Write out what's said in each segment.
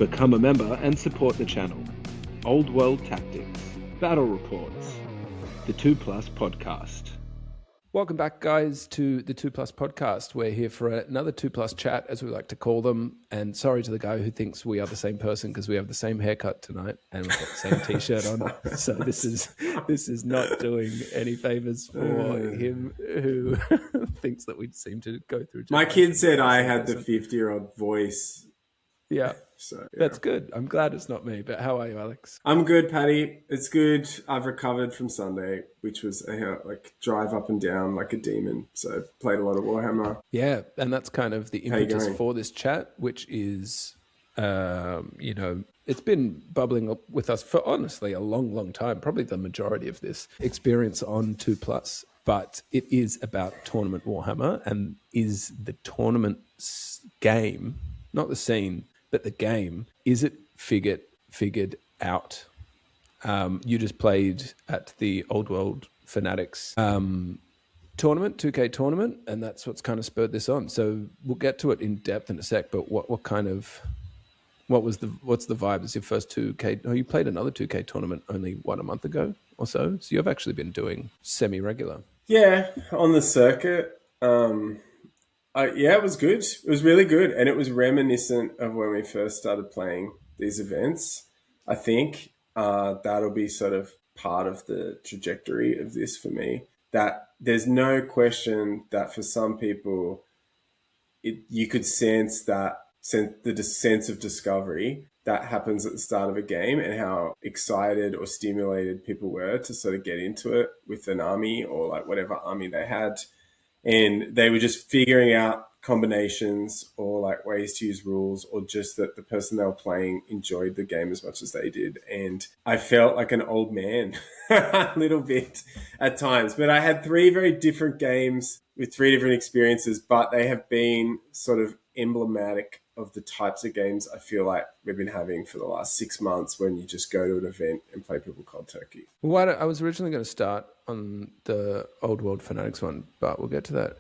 Become a member and support the channel. Old World Tactics, Battle Reports, the 2 Plus podcast. Welcome back, guys, to the 2 Plus podcast. We're here for another 2 Plus chat, as we like to call them. And sorry to the guy who thinks we are the same person, because we have the same haircut tonight and we've got the same t-shirt on. So this is not doing any favors for him, who thinks that we seem to go through. My kid said I had the 50-year-old voice. Yeah. So yeah. That's good. I'm glad it's not me. But how are you, Alex? I'm good, Paddy. It's good. I've recovered from Sunday, which was like drive up and down like a demon. So played a lot of Warhammer. Yeah, and that's kind of the impetus for this chat, which is, it's been bubbling up with us for honestly a long, long time. Probably the majority of this experience on 2 Plus. But it is about Tournament Warhammer, and is the tournament game, not the scene, but the game, is it figured out? You just played at the Old World Fanatics tournament, 2K tournament, and that's what's kind of spurred this on. So we'll get to it in depth in a sec. But what's the vibe? Is your first 2K? Oh, you played another 2K tournament only a month ago or so. So you've actually been doing semi-regular. Yeah, on the circuit. It was good. It was really good. And it was reminiscent of when we first started playing these events. I think that'll be sort of part of the trajectory of this for me. That there's no question that for some people, you could sense the sense of discovery that happens at the start of a game, and how excited or stimulated people were to sort of get into it with an army or like whatever army they had. And they were just figuring out combinations or like ways to use rules, or just that the person they were playing enjoyed the game as much as they did. And I felt like an old man a little bit at times, but I had 3 very different games with 3 different experiences, but they have been sort of emblematic of the types of games I feel like we've been having for the last 6 months, when you just go to an event and play people cold turkey. Well, I was originally going to start on the Old World Fanatics one, but we'll get to that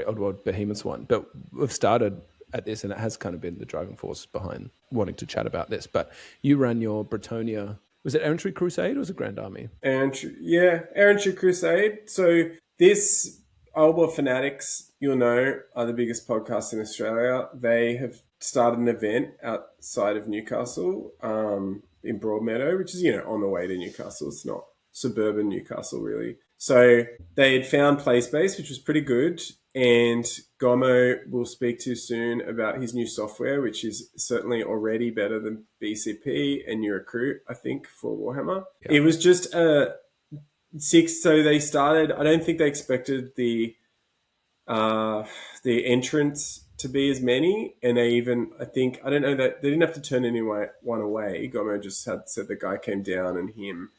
Old World Behemoths one. But we've started at this, and it has kind of been the driving force behind wanting to chat about this. But you ran your Bretonnia, was it Errantry Crusade or was it Grand Army? Errantry Crusade. So this Old World Fanatics, you'll know, are the biggest podcast in Australia. They have started an event outside of Newcastle, in Broadmeadow, which is, on the way to Newcastle. It's not suburban Newcastle, really. So they had found PlaySpace, which was pretty good. And Gomo will speak to you soon about his new software, which is certainly already better than BCP and New Recruit, I think, for Warhammer. Yeah. It was just a 6. So they started, I don't think they expected the entrants to be as many. And they even, I don't know that they didn't have to turn anyone away. Gomo just had said the guy came down, and him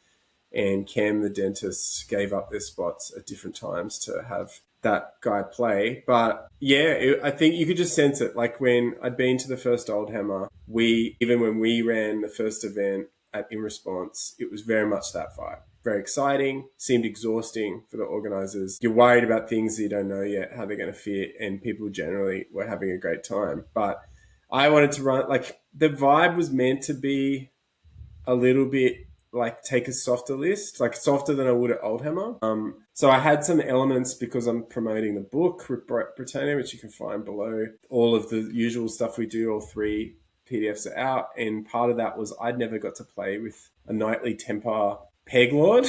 and Cam the dentist gave up their spots at different times to have that guy play. But yeah, I think you could just sense it. Like when I'd been to the first Oldhammer, even when we ran the first event In Response, it was very much that vibe. Very exciting, seemed exhausting for the organizers. You're worried about things that you don't know yet, how they're going to fit, and people generally were having a great time. But I wanted to run, like, the vibe was meant to be a little bit like take a softer list, like softer than I would at Oldhammer. So I had some elements because I'm promoting the book, Britannia, which you can find below. All of the usual stuff we do, all 3 PDFs are out. And part of that was I'd never got to play with a Knightly Templar Peg Lord,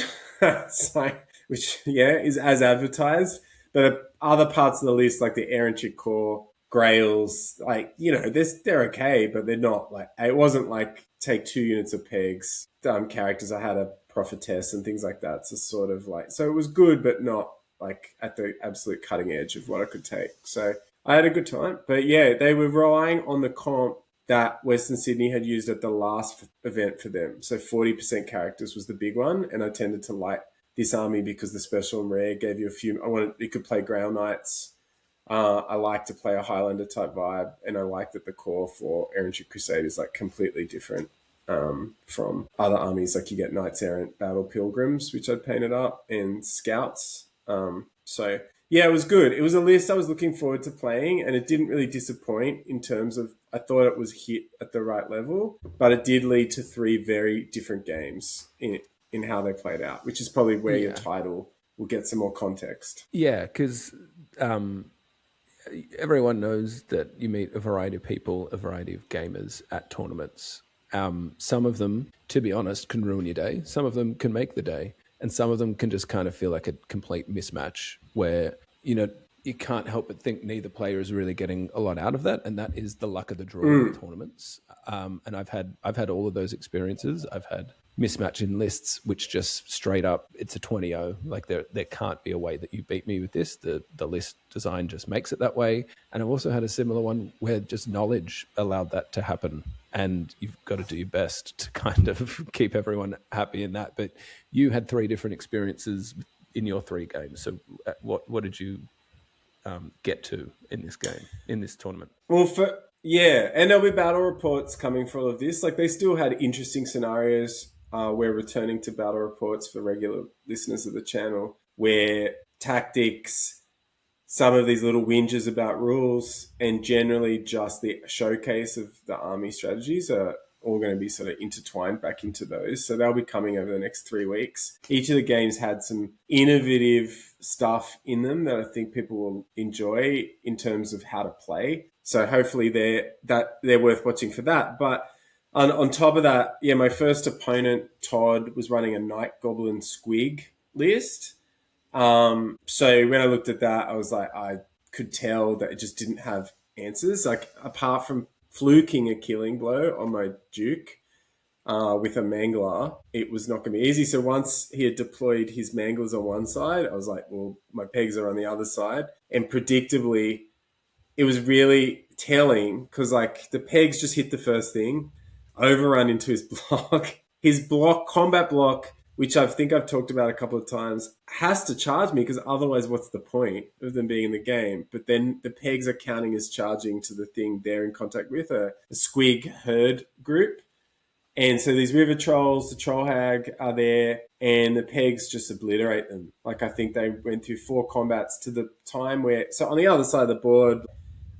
which is as advertised. But other parts of the list, like the Errantry Core, Grails, like, they're okay, but they're not like, it wasn't like take 2 units of pegs, characters. I had a prophetess and things like that. So sort of like, so it was good, but not like at the absolute cutting edge of what I could take. So I had a good time, but yeah, they were relying on the comp that Western Sydney had used at the last event for them. So 40% characters was the big one. And I tended to like this army because the special and rare gave you you could play Grail Knights. I like to play a Highlander type vibe, and I like that the core for Errantry Crusade is like completely different from other armies. Like you get Knights Errant, Battle Pilgrims, which I'd painted up, and Scouts. So Yeah, it was good. It was a list I was looking forward to playing, and it didn't really disappoint in terms of I thought it was hit at the right level, but it did lead to 3 very different games in how they played out, which is probably where your title will get some more context. Yeah, because everyone knows that you meet a variety of people, a variety of gamers at tournaments. Some of them, to be honest, can ruin your day. Some of them can make the day. And some of them can just kind of feel like a complete mismatch where, you can't help but think neither player is really getting a lot out of that. And that is the luck of the draw in tournaments. And I've had all of those experiences. I've had mismatch in lists, which just straight up, it's a 20-0. Like there can't be a way that you beat me with this. The list design just makes it that way. And I've also had a similar one where just knowledge allowed that to happen. And you've got to do your best to kind of keep everyone happy in that. But you had 3 different experiences in your 3 games. So what did you get to in this game, in this tournament? Well, and there'll be battle reports coming for all of this. Like they still had interesting scenarios. We're returning to battle reports for regular listeners of the channel, where tactics, some of these little whinges about rules, and generally just the showcase of the army strategies are all going to be sort of intertwined back into those. So they'll be coming over the next 3 weeks. Each of the games had some innovative stuff in them that I think people will enjoy in terms of how to play. So hopefully they're worth watching for that. But on top of that, my first opponent, Todd, was running a Night Goblin Squig list. So when I looked at that, I was like, I could tell that it just didn't have answers. Like apart from fluking a killing blow on my Duke with a Mangler, it was not going to be easy. So once he had deployed his Manglers on one side, I was like, well, my pegs are on the other side. And predictably, it was really telling because like the pegs just hit the first thing, overrun into his block. His combat block, which I think I've talked about a couple of times, has to charge me because otherwise what's the point of them being in the game? But then the pegs are counting as charging to the thing they're in contact with, a Squig herd group. And so these river trolls, the troll hag are there, and the pegs just obliterate them. Like I think they went through 4 combats to the time where... So on the other side of the board,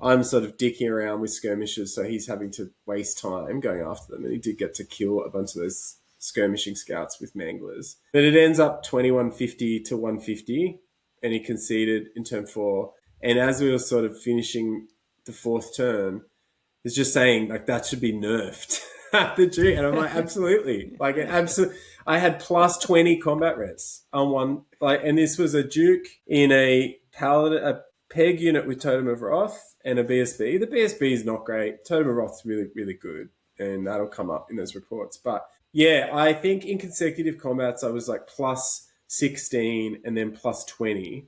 I'm sort of dicking around with skirmishers, so he's having to waste time going after them. And he did get to kill a bunch of those skirmishing scouts with Manglers. But it ends up 2150 to 150, and he conceded in turn 4. And as we were sort of finishing the 4th turn, he's just saying, like, that should be nerfed. The Duke. And I'm like, absolutely. Like, I had plus 20 combat res on one. Like, and this was a Duke in a paladin, a peg unit with Totem of Wrath and a BSB. The BSB is not great. Totem of Wrath's really, really good. And that'll come up in those reports. But yeah, I think in consecutive combats, I was like plus 16 and then plus 20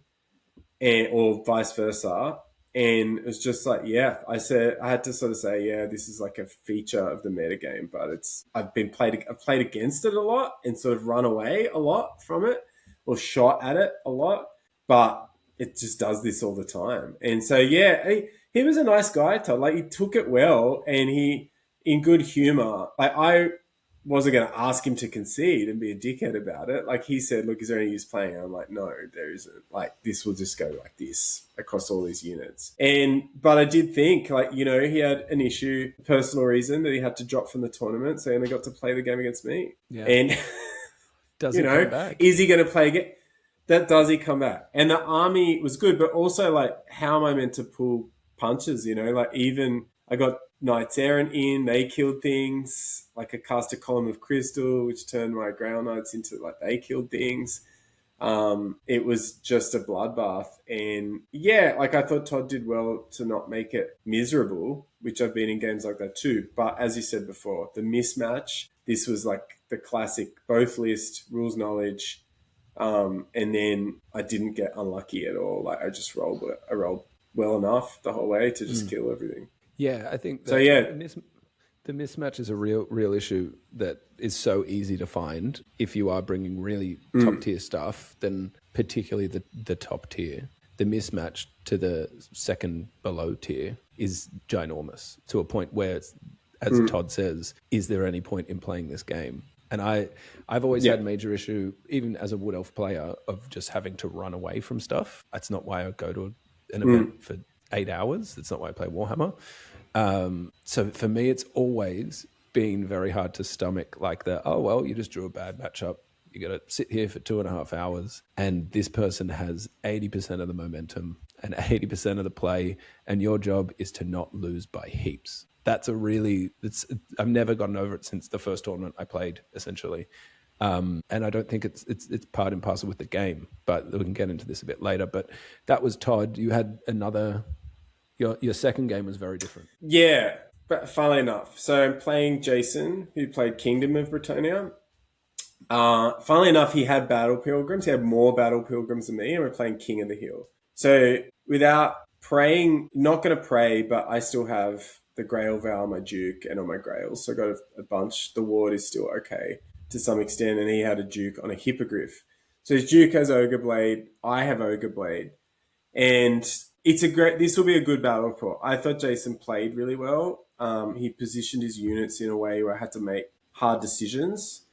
or vice versa. And it was just like, I had to sort of say, this is like a feature of the metagame, but I've played against it a lot and sort of run away a lot from it or shot at it a lot, but it just does this all the time. And so, he was a nice guy, Todd. Like, he took it well and he, in good humor, like I wasn't going to ask him to concede and be a dickhead about it. Like he said, look, is there any use playing? And I'm like, no, there isn't. Like this will just go like this across all these units. But I did think like, he had an issue, personal reason that he had to drop from the tournament. So he only got to play the game against me. Yeah. And does he come back? Is he going to play again? Does he come back? And the army was good, but also like, how am I meant to pull punches? Like even I got Knights Errant in, they killed things. Like I cast a Column of Crystal, which turned my Ground Knights into like they killed things. It was just a bloodbath. And like I thought Todd did well to not make it miserable, which I've been in games like that too. But as you said before, the mismatch, this was like the classic both list, rules knowledge. And then I didn't get unlucky at all. Like I just rolled well enough the whole way to just kill everything. Yeah, I think the mismatch is a real issue that is so easy to find if you are bringing really top tier stuff, then particularly the top tier. The mismatch to the second below tier is ginormous to a point where it's, as Todd says, is there any point in playing this game? And I've always had a major issue, even as a Wood Elf player, of just having to run away from stuff. That's not why I go to an event for 8 hours. That's not why I play Warhammer. So for me, it's always been very hard to stomach like oh, well, you just drew a bad matchup. You got to sit here for 2.5 hours, and this person has 80% of the momentum and 80% of the play, and your job is to not lose by heaps. That's I've never gotten over it since the first tournament I played, essentially. And I don't think it's part and parcel with the game, but we can get into this a bit later. But that was Todd. You had your second game was very different. Yeah, but funnily enough. So I'm playing Jason, who played Kingdom of Bretonnia. Funnily enough, he had Battle Pilgrims. He had more Battle Pilgrims than me, and we're playing King of the Hill. So without praying, not going to pray, but I still have the Grail Vow on my Duke and on my Grails. So I got a bunch. The Ward is still okay to some extent, and he had a Duke on a Hippogriff. So his Duke has Ogre Blade. I have Ogre Blade. And this will be a good battle report. I thought Jason played really well. He positioned his units in a way where I had to make hard decisions.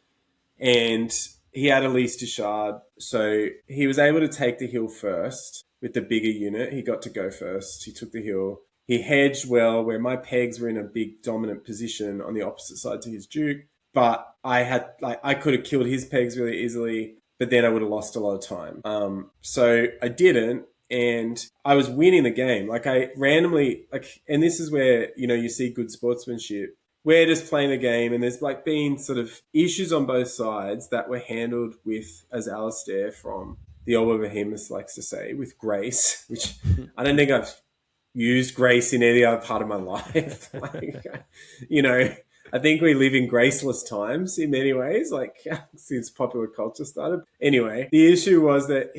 And he had Elise Duchard, so he was able to take the hill first with the bigger unit. He got to go first. He took the hill. He hedged well where my pegs were in a big dominant position on the opposite side to his Duke. But I could have killed his pegs really easily, but then I would have lost a lot of time. So I didn't, and I was winning the game. I randomly, and this is where, you see good sportsmanship. We're just playing the game, and there's been sort of issues on both sides that were handled with, as Alistair from the Old Behemoth likes to say, with grace, which I don't think I've used grace in any other part of my life. I think we live in graceless times in many ways, since popular culture started. Anyway, the issue was that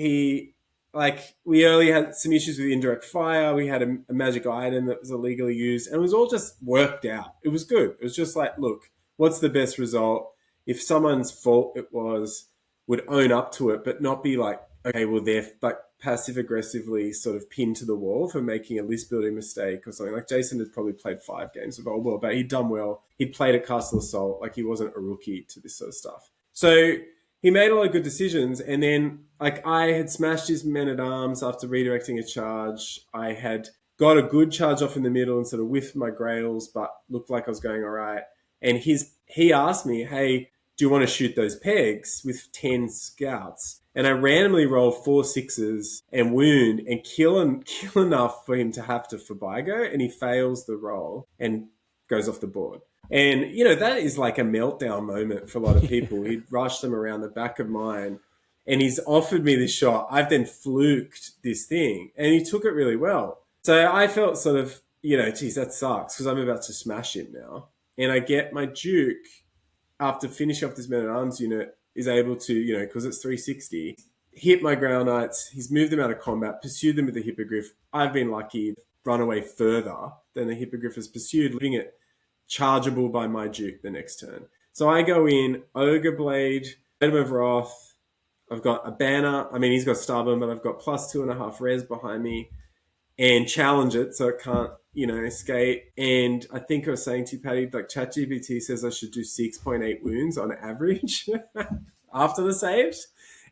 we early had some issues with indirect fire. We had a magic item that was illegally used, and it was all just worked out. It was good. It was just look, what's the best result? If someone's fault it would own up to it, but not be okay, well, they're passive aggressively sort of pinned to the wall for making a list building mistake or something. Jason had probably played 5 games of Old World, but he'd done well. He'd played at Castle Assault. He wasn't a rookie to this sort of stuff. So he made a lot of good decisions, and then I had smashed his men-at-arms after redirecting a charge. I had got a good charge off in the middle and sort of whiffed my grails, but looked like I was going all right. And he asked me, hey, do you want to shoot those pegs with 10 scouts? And I randomly roll 4 6s and wound and kill enough for him to have to Fabigo, and he fails the roll and goes off the board. And, that is a meltdown moment for a lot of people. He'd rushed them around the back of mine, and he's offered me this shot. I've then fluked this thing, and he took it really well. So I felt sort of, geez, that sucks, because I'm about to smash him now. And I get my Duke, after finishing off this men-at-arms unit, is able to, because it's 360, hit my Grail Knights. He's moved them out of combat, pursued them with the Hippogriff. I've been lucky, run away further than the Hippogriff has pursued, leaving it chargeable by my Duke the next turn. So I go in, Ogre Blade, Item of Wrath. I've got a banner. He's got Stubborn, but I've got +2.5 res behind me, and challenge it so it can't, escape. And I think I was saying to you, Patty, ChatGPT says I should do 6.8 wounds on average after the saves.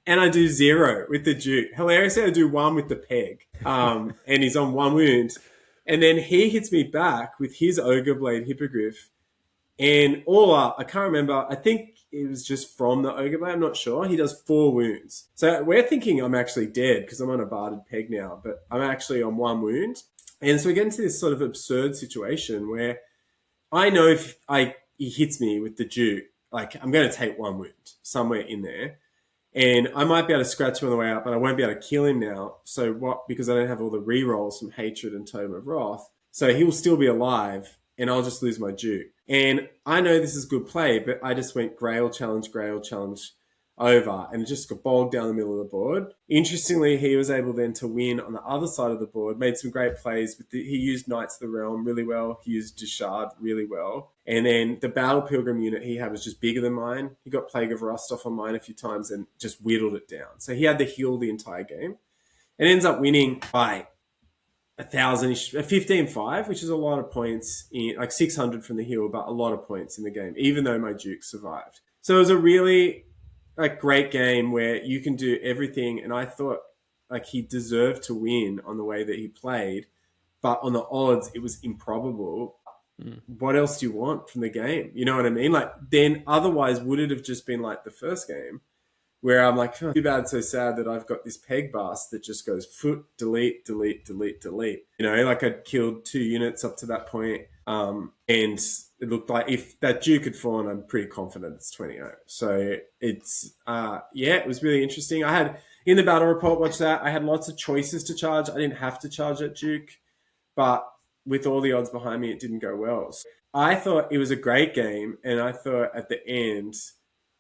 And I do 0 with the Duke. Hilariously, I do 1 with the peg. And he's on 1 wound. And then he hits me back with his Ogre Blade Hippogriff. And all up, I can't remember. I think it was just from the Ogre Blade. I'm not sure. He does 4 wounds. So we're thinking I'm actually dead because I'm on a barded peg now. But I'm actually on 1 wound. And so we get into this sort of absurd situation where I know if he hits me with the Duke, I'm going to take 1 wound somewhere in there. And I might be able to scratch him on the way up, but I won't be able to kill him now. So what? Because I don't have all the rerolls from Hatred and Totem of Wrath. So he will still be alive, and I'll just lose my Duke. And I know this is good play, but I just went Grail Challenge over, and it just got bogged down the middle of the board. Interestingly, he was able then to win on the other side of the board, made some great plays. He used Knights of the Realm really well. He used Duchard really well. And then the Battle Pilgrim unit he had was just bigger than mine. He got Plague of Rostov on mine a few times and just whittled it down. So he had to heal the entire game. And ends up winning by 1,000-ish, 15-5, which is a lot of points, 600 from the hill, but a lot of points in the game, even though my Duke survived. So it was a really like great game where you can do everything. And I thought like he deserved to win on the way that he played, but on the odds, it was improbable. What else do you want from the game? You know what I mean? Like then otherwise would it have just been like the first game where I'm like, oh, too bad, so sad that I've got this peg bus that just goes foot, delete, delete, delete, delete. You know, like I'd killed 2 units up to that point. And it looked like if that Duke had fallen, I'm pretty confident it's 20-0. So it's, it was really interesting. I had, in the battle report, watch that, I had lots of choices to charge. I didn't have to charge that Duke, but with all the odds behind me, it didn't go well. So I thought it was a great game, and I thought at the end,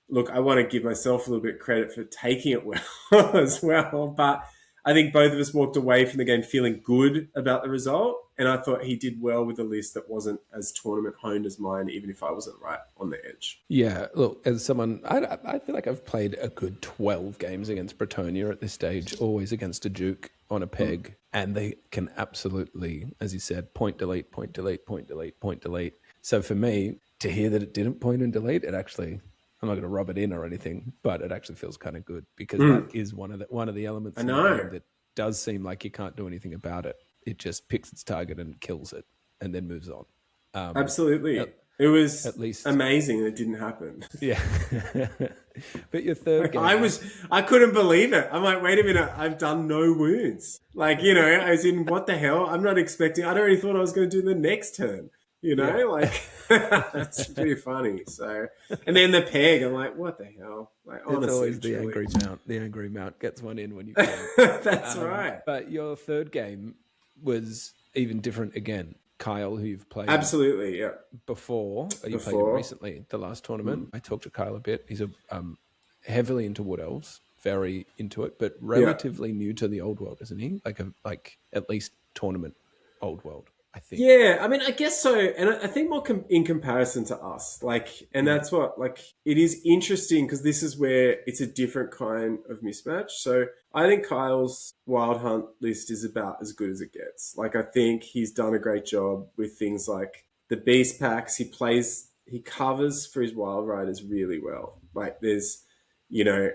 look, I want to give myself a little bit of credit for taking it well as well, but I think both of us walked away from the game feeling good about the result, and I thought he did well with a list that wasn't as tournament honed as mine, even if I wasn't right on the edge. Yeah, look, as someone, I feel like I've played a good 12 games against Bretonia at this stage, always against a Duke on a peg, and they can absolutely, as you said, point, delete, point, delete, point, delete, point, delete. So for me, to hear that it didn't point and delete, it actually, I'm not going to rub it in or anything, but it actually feels kind of good because that is one of the elements in the game that does seem like you can't do anything about it. It just picks its target and kills it and then moves on. Absolutely. It was at least amazing that it didn't happen. Yeah. But your third game... I couldn't believe it. I'm like, wait a minute, I've done no wounds. Like, you know, I was in, what the hell? I'm not expecting... I'd already thought I was going to do the next turn. You know, like, that's pretty funny. So, and then the peg, I'm like, what the hell? Like, honestly, it's always the angry mount. The angry mount gets one in when you can. That's right. But your third game was even different again. Kyle, who you've played absolutely, before. You played him recently, the last tournament. I talked to Kyle a bit. He's heavily into Wood Elves, very into it, but relatively new to the old world, isn't he? Like at least tournament old world, I think. Yeah, I mean, I guess so. And I think more in comparison to us, like, and that's what, like, it is interesting because this is where it's a different kind of mismatch. So I think Kyle's Wild Hunt list is about as good as it gets. Like, I think he's done a great job with things like the Beast Packs. He covers for his Wild Riders really well. Like, there's, you know,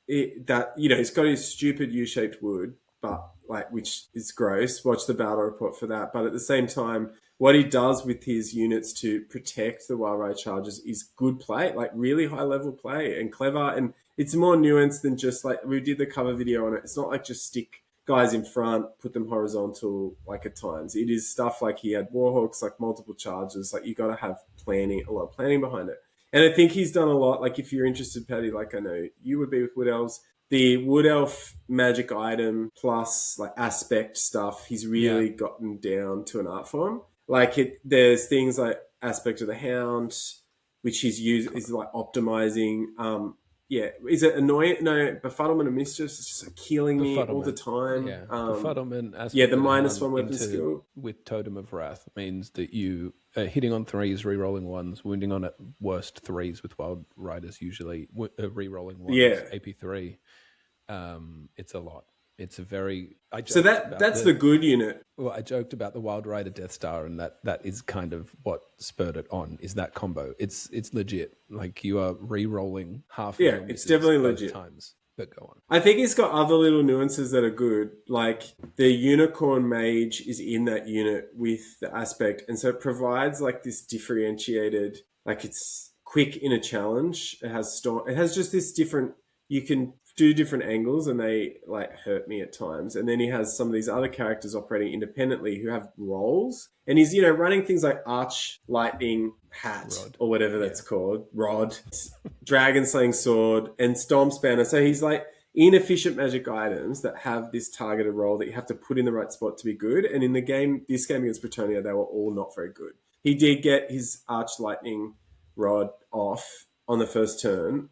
he's got his stupid U-shaped wood, but like, which is gross. Watch the battle report for that. But at the same time, what he does with his units to protect the Wild Ride charges is good play, like really high level play and clever. And it's more nuanced than just like, we did the cover video on it. It's not like just stick guys in front, put them horizontal, like at times. It is stuff like he had Warhawks, like multiple charges. Like you got to have a lot of planning behind it. And I think he's done a lot. Like if you're interested, Paddy, like I know you would be with Wood Elves, the Wood Elf magic item plus like aspect stuff, he's really gotten down to an art form. Like there's things like aspect of the hound, which he's used is like optimizing. Is it annoying? No, befuddlement of mischief is just like killing me all the time. Yeah, befuddlement. Aspect the minus one weapon skill with Totem of Wrath means that you hitting on 3s, re-rolling 1s, wounding on at worst 3s with Wild Riders usually re-rolling 1s, AP3. It's a lot. It's a very... that's the good unit. Well, I joked about the Wild Rider Death Star, and that is kind of what spurred it on, is that combo. It's legit. Like, you are re-rolling half of your it's definitely legit. Times. But go on. I think he's got other little nuances that are good. Like, the Unicorn Mage is in that unit with the aspect, and so it provides, like, this differentiated... Like, it's quick in a challenge. It has storm. It has just this different... You can do different angles and they like hurt me at times. And then he has some of these other characters operating independently who have roles. And he's, running things like Arch Lightning Hat or whatever that's called. Rod, Dragon Slaying Sword, and Storm Spanner. So he's like inefficient magic items that have this targeted role that you have to put in the right spot to be good. And in this game against Bretonia, they were all not very good. He did get his Arch Lightning Rod off on the first turn.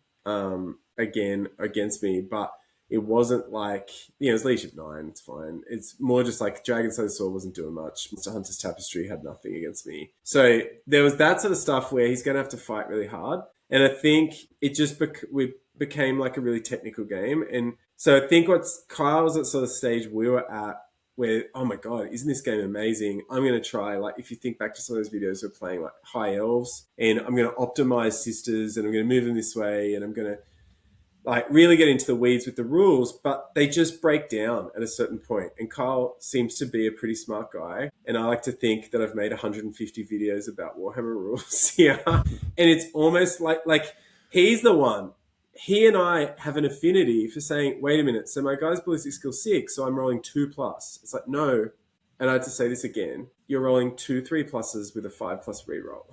Again against me, but it wasn't like, it's Leadership 9, it's fine. It's more just like Dragon Slaying Sword wasn't doing much. Mr. Hunter's Tapestry had nothing against me. So there was that sort of stuff where he's going to have to fight really hard. And I think it just became like a really technical game. And so I think Kyle was at sort of stage we were at where, oh my God, isn't this game amazing? I'm going to try, like, if you think back to some of those videos of playing like high elves, and I'm going to optimize sisters, and I'm going to move them this way, and I'm going to like really get into the weeds with the rules, but they just break down at a certain point. And Kyle seems to be a pretty smart guy. And I like to think that I've made 150 videos about Warhammer rules here. And it's almost like he's the one. He and I have an affinity for saying, wait a minute, so my guy's ballistic skill 6, so I'm rolling 2+. It's like, no. And I had to say this again. You're rolling 2 3+ with a 5+ reroll.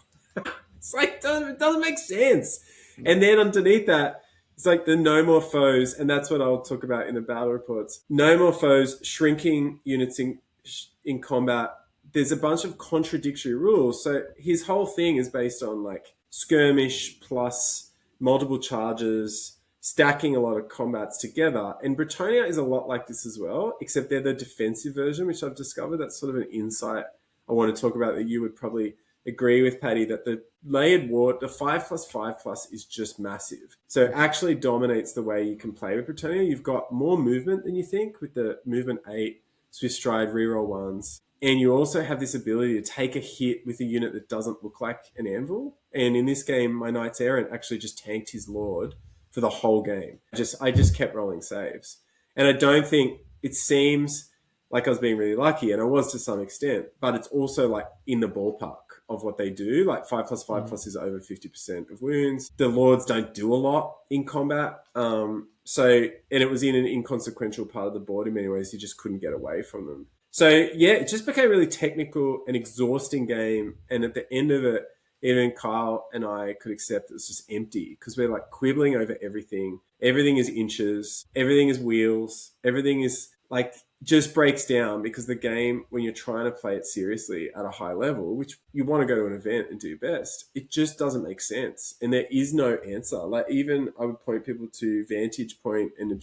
It's like, it doesn't make sense. And then underneath that, it's like the no more foes, and that's what I'll talk about in the battle reports. No more foes, shrinking units in combat. There's a bunch of contradictory rules. So his whole thing is based on like skirmish plus multiple charges, stacking a lot of combats together. And Britannia is a lot like this as well, except they're the defensive version, which I've discovered. That's sort of an insight I want to talk about that you would probably agree with, Paddy, that the layered war, the 5+5+ is just massive. So it actually dominates the way you can play with Britannia. You've got more movement than you think with the movement 8, Swift Stride, reroll 1s. And you also have this ability to take a hit with a unit that doesn't look like an anvil. And in this game, my Knights Errant actually just tanked his Lord for the whole game. I just kept rolling saves. And I don't think it seems like I was being really lucky, and I was to some extent, but it's also like in the ballpark of what they do. Like 5+5+ is over 50% of wounds. The Lords don't do a lot in combat. And it was in an inconsequential part of the board in many ways. You just couldn't get away from them. So yeah, it just became a really technical and exhausting game. And at the end of it, even Kyle and I could accept it was just empty because we're like quibbling over everything. Everything is inches. Everything is wheels. Everything is like just breaks down because the game, when you're trying to play it seriously at a high level, which you want to go to an event and do best, it just doesn't make sense. And there is no answer. Like even I would point people to vantage point and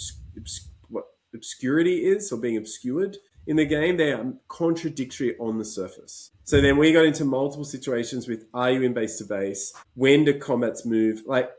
what obscurity is, or being obscured in the game. They are contradictory on the surface. So then we got into multiple situations with, are you in base to base? When do combats move? Like,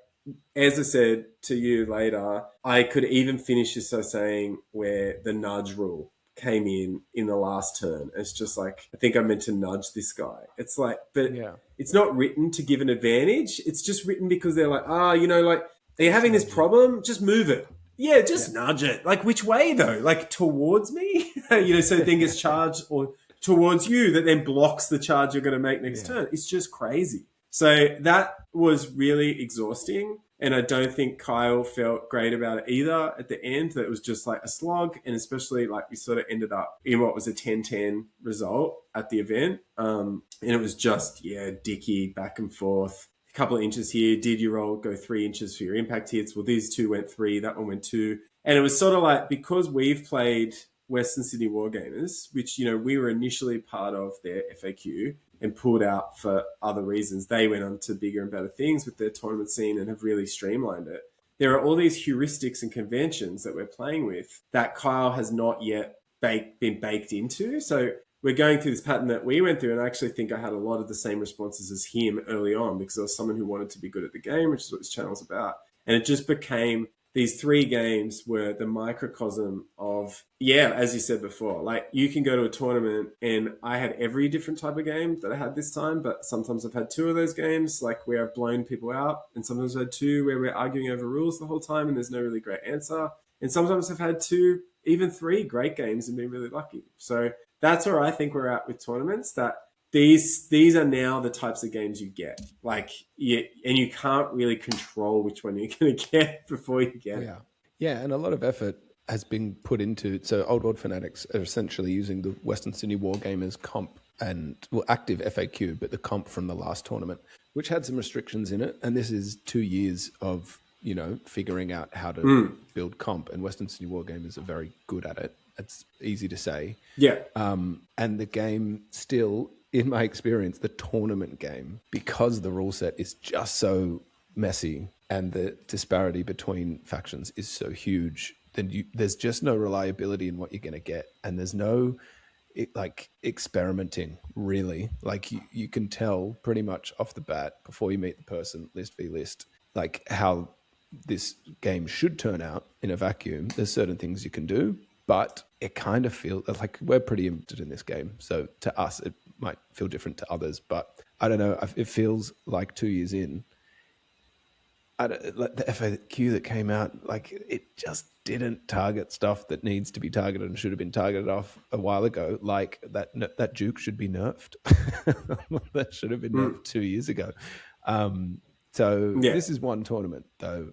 as I said to you later, I could even finish this by saying where the nudge rule came in the last turn. It's just like, I think I meant to nudge this guy. It's like, but yeah. It's not written to give an advantage. It's just written because they're like, like, are you having this problem? Just move it. Yeah, just nudge it. Like, which way though? Like towards me? So the thing gets charged, or towards you that then blocks the charge you're going to make next turn. It's just crazy. So that was really exhausting. And I don't think Kyle felt great about it either at the end, that it was just like a slog. And especially like we sort of ended up in what was a 10-10 result at the event. And it was just, dicky back and forth. A couple of inches here. Did you go 3 inches for your impact hits? Well, these two went 3, that one went 2. And it was sort of like, because we've played Western Sydney Wargamers, which, we were initially part of their FAQ, and pulled out for other reasons. They went on to bigger and better things with their tournament scene and have really streamlined it. There are all these heuristics and conventions that we're playing with that Kyle has not yet been baked into. So we're going through this pattern that we went through, and I actually think I had a lot of the same responses as him early on because I was someone who wanted to be good at the game, which is what this channel's about. And it just became, these 3 games were the microcosm of, as you said before, like you can go to a tournament, and I had every different type of game that I had this time, but sometimes I've had 2 of those games, like where I've blown people out, and sometimes I've had 2 where we're arguing over rules the whole time and there's no really great answer. And sometimes I've had 2, even 3 great games and been really lucky. So that's where I think we're at with tournaments, that these are now the types of games you get. Like, and you can't really control which one you're going to get before you get it. Yeah, and a lot of effort has been put into. So Old World Fanatics are essentially using the Western Sydney Wargamers comp and active FAQ, but the comp from the last tournament, which had some restrictions in it. And this is 2 years of figuring out how to build comp. And Western Sydney Wargamers are very good at it. It's easy to say. Yeah. And the game still, in my experience, the tournament game, because the rule set is just so messy and the disparity between factions is so huge, then there's just no reliability in what you're going to get. And there's no experimenting, really. Like you can tell pretty much off the bat before you meet the person, list v list, like how this game should turn out in a vacuum. There's certain things you can do, but it kind of feels like we're pretty interested in this game. So to us, it might feel different to others, but I don't know. It feels like 2 years in, like the FAQ that came out, like it just didn't target stuff that needs to be targeted and should have been targeted off a while ago. Like that Duke should be nerfed. That should have been nerfed 2 years ago. This is one tournament though.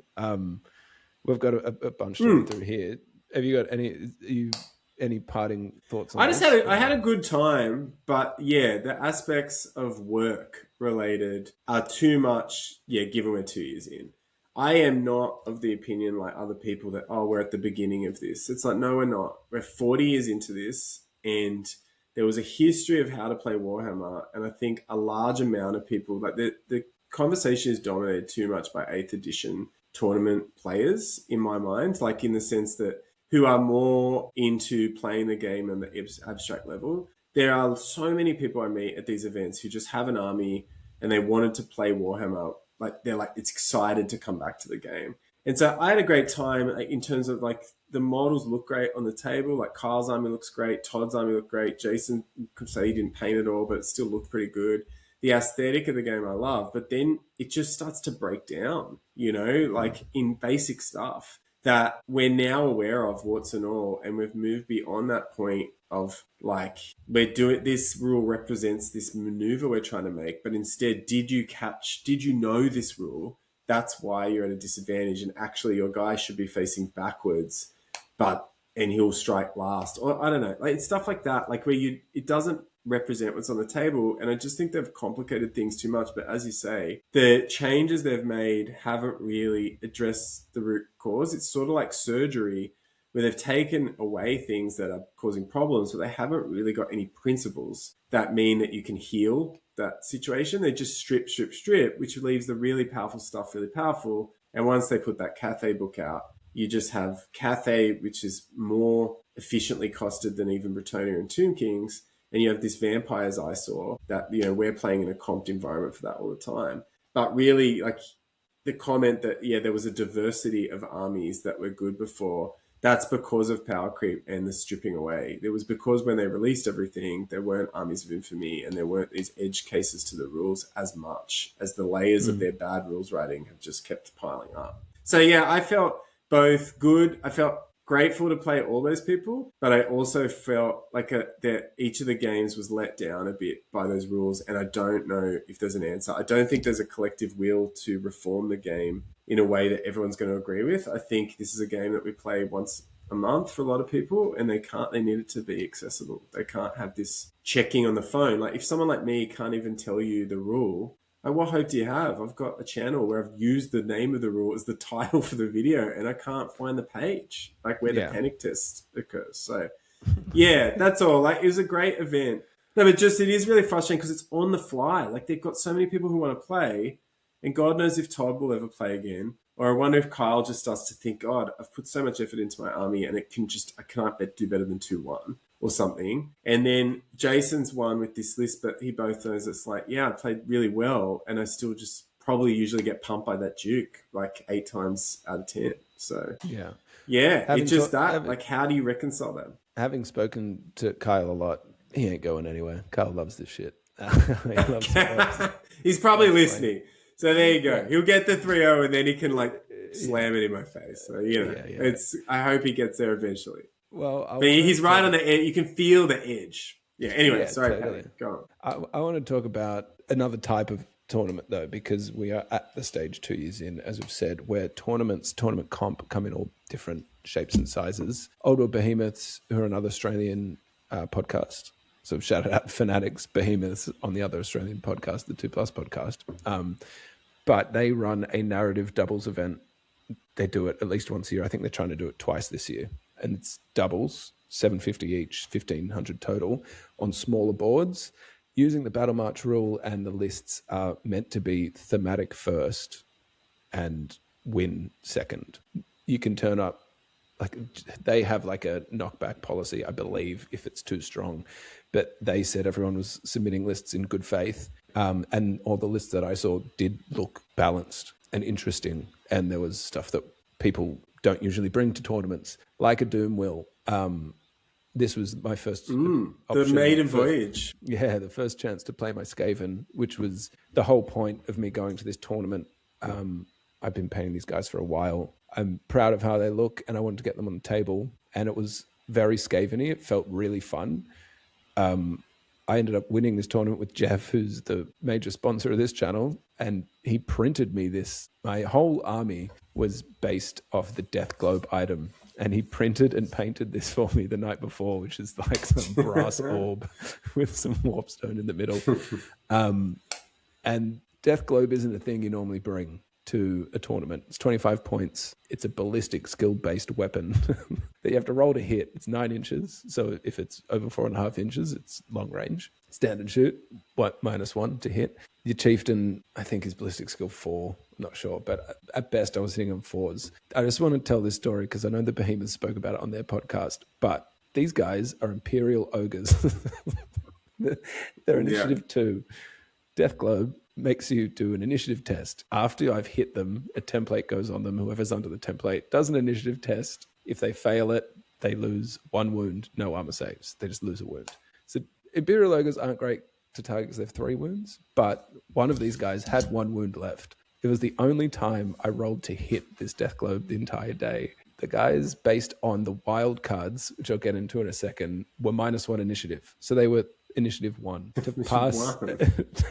We've got a bunch to read through here. Have you got any parting thoughts on this? I had a good time, but yeah, the aspects of work related are too much, given we're 2 years in. I am not of the opinion like other people that, we're at the beginning of this. It's like, no, we're not. We're 40 years into this, and there was a history of how to play Warhammer, and I think a large amount of people, like the conversation is dominated too much by 8th edition tournament players, in my mind, like in the sense that who are more into playing the game on the abstract level. There are so many people I meet at these events who just have an army and they wanted to play Warhammer. Like they're like, it's excited to come back to the game. And so I had a great time in terms of like the models look great on the table. Like Kyle's army looks great. Todd's army looked great. Jason could say he didn't paint it all, but it still looked pretty good. The aesthetic of the game I love, but then it just starts to break down, like in basic stuff that we're now aware of, warts and all, and we've moved beyond that point of like, we're doing this rule represents this maneuver we're trying to make, but instead, did you know this rule? That's why you're at a disadvantage, and actually your guy should be facing backwards, and he'll strike last, or I don't know, like it's stuff like that, like where it doesn't represent what's on the table, and I just think they've complicated things too much. But as you say, the changes they've made haven't really addressed the root cause. It's sort of like surgery where they've taken away things that are causing problems, but they haven't really got any principles that mean that you can heal that situation. They just strip, which leaves the really powerful stuff really powerful. And once they put that Cathay book out, you just have Cathay, which is more efficiently costed than even Bretonnia and Tomb Kings. And you have this Vampires eyesore that, we're playing in a comped environment for that all the time. But really, like the comment that, there was a diversity of armies that were good before, that's because of power creep and the stripping away. It was because when they released everything, there weren't armies of infamy and there weren't these edge cases to the rules as much as the layers of their bad rules writing have just kept piling up. So, I felt both good. I felt grateful to play all those people, but I also felt like that each of the games was let down a bit by those rules, and I don't know if there's an answer. I don't think there's a collective will to reform the game in a way that everyone's going to agree with. I think this is a game that we play once a month for a lot of people, and they need it to be accessible. They can't have this checking on the phone. Like if someone like me can't even tell you the rule, what hope do you have? I've got a channel where I've used the name of the rule as the title for the video, and I can't find the page, like where the panic test occurs. So, that's all. Like, it was a great event. No, but it is really frustrating because it's on the fly. Like, they've got so many people who want to play, and God knows if Todd will ever play again. Or I wonder if Kyle just starts to think, God, I've put so much effort into my army, and I can't do better than 2-1. Or something. And then Jason's won with this list, but he both knows it's like, I played really well, and I still just probably usually get pumped by that Duke like 8 times out of 10. So it's just like, how do you reconcile them? Having spoken to Kyle a lot, he ain't going anywhere. Kyle loves this shit. He loves He's probably listening. So there you go. Yeah. He'll get the 3-0 and then he can like slam it in my face. So it's. I hope he gets there eventually. Well, but he's right on the edge. You can feel the edge. Yeah. Anyway, sorry, totally. Patty, go on. I want to talk about another type of tournament though, because we are at the stage 2 years in, as we've said, where tournament comp come in all different shapes and sizes. Old World Behemoths, who are another Australian podcast. So shout out Fanatics, Behemoths on the other Australian podcast, the 2 Plus podcast. But they run a narrative doubles event. They do it at least once a year. I think they're trying to do it twice this year. And it's doubles, $750 each, $1,500 total on smaller boards. Using the Battle March rule, and the lists are meant to be thematic first and win second. You can turn up, like they have like a knockback policy, I believe, if it's too strong. But they said everyone was submitting lists in good faith. And all the lists that I saw did look balanced and interesting. And there was stuff that people don't usually bring to tournaments, like a Doom will. This was my first The option. maiden voyage. Yeah, the first chance to play my Skaven, which was the whole point of me going to this tournament. I've been painting these guys for a while. I'm proud of how they look, and I wanted to get them on the table. And it was very Skaven-y. It felt really fun. I ended up winning this tournament with Jeff, who's the major sponsor of this channel, and he printed me this. My whole army was based off the Death Globe item, and he printed and painted this for me the night before, which is like some brass orb with some warpstone in the middle. And Death Globe isn't a thing you normally bring to a tournament. It's 25 points. It's a ballistic skill-based weapon that you have to roll to hit. It's 9 inches. So if it's over 4.5 inches, it's long range. Standard shoot, -1 to hit. Your chieftain, I think, is ballistic skill 4. I'm not sure, but at best I was hitting on 4s. I just want to tell this story because I know the Behemoths spoke about it on their podcast, but these guys are Imperial Ogres. They're initiative 2. Death Globe makes you do an initiative test. After I've hit them, a template goes on them. Whoever's under the template does an initiative test. If they fail it, they lose 1 wound, no armor saves. They just lose a wound. So Imperial Ogres aren't great to target because they have 3 wounds, but one of these guys had 1 wound left. It was the only time I rolled to hit this Death Globe the entire day. The guys, based on the wild cards, which I'll get into in a second, were -1 initiative. So they were initiative 1. To pass,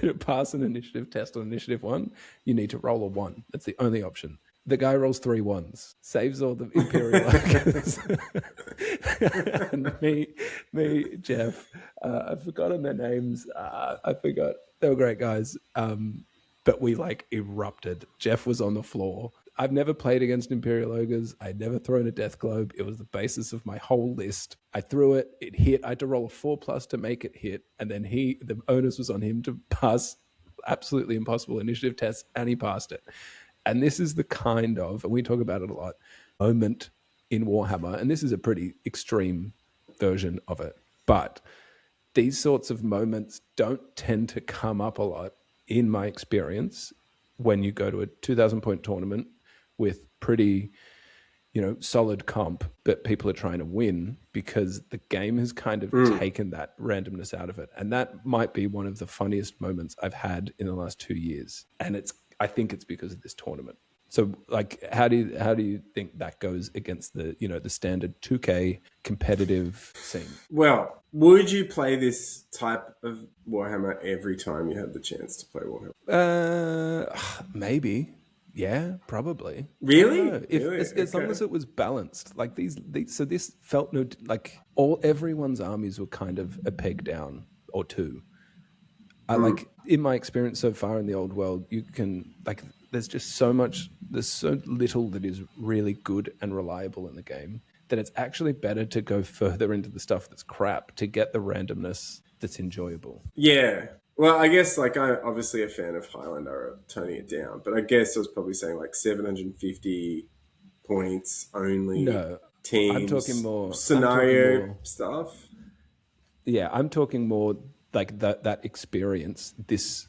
to pass an initiative test on initiative 1, you need to roll a 1. That's the only option. The guy rolls 3 1s, saves all the Imperial Ogres. And me, Jeff, I've forgotten their names. I forgot. They were great guys. But we like erupted. Jeff was on the floor. I've never played against Imperial Ogres. I'd never thrown a Death Globe. It was the basis of my whole list. I threw it. It hit. I had to roll a 4+ to make it hit. And then the onus was on him to pass absolutely impossible initiative tests, and he passed it. And this is the kind of, and we talk about it a lot, moment in Warhammer. And this is a pretty extreme version of it. But these sorts of moments don't tend to come up a lot, in my experience, when you go to a 2,000-point tournament with pretty, solid comp, but people are trying to win because the game has kind of taken that randomness out of it. And that might be one of the funniest moments I've had in the last 2 years. And I think it's because of this tournament. So like, how do you think that goes against the, the standard 2K competitive scene? Well, would you play this type of Warhammer every time you had the chance to play Warhammer? Maybe. Yeah, probably. Really? As long as it was balanced. Like these so this felt everyone's armies were kind of a peg down or 2. Like in my experience so far in the old world, you can there's so little that is really good and reliable in the game that it's actually better to go further into the stuff that's crap to get the randomness that's enjoyable. Yeah. Well, I guess I'm obviously a fan of Highlander, toning it down, but I guess I was probably saying 750 points only. No, teams. I'm talking more scenario stuff. Yeah, I'm talking more like that experience. This,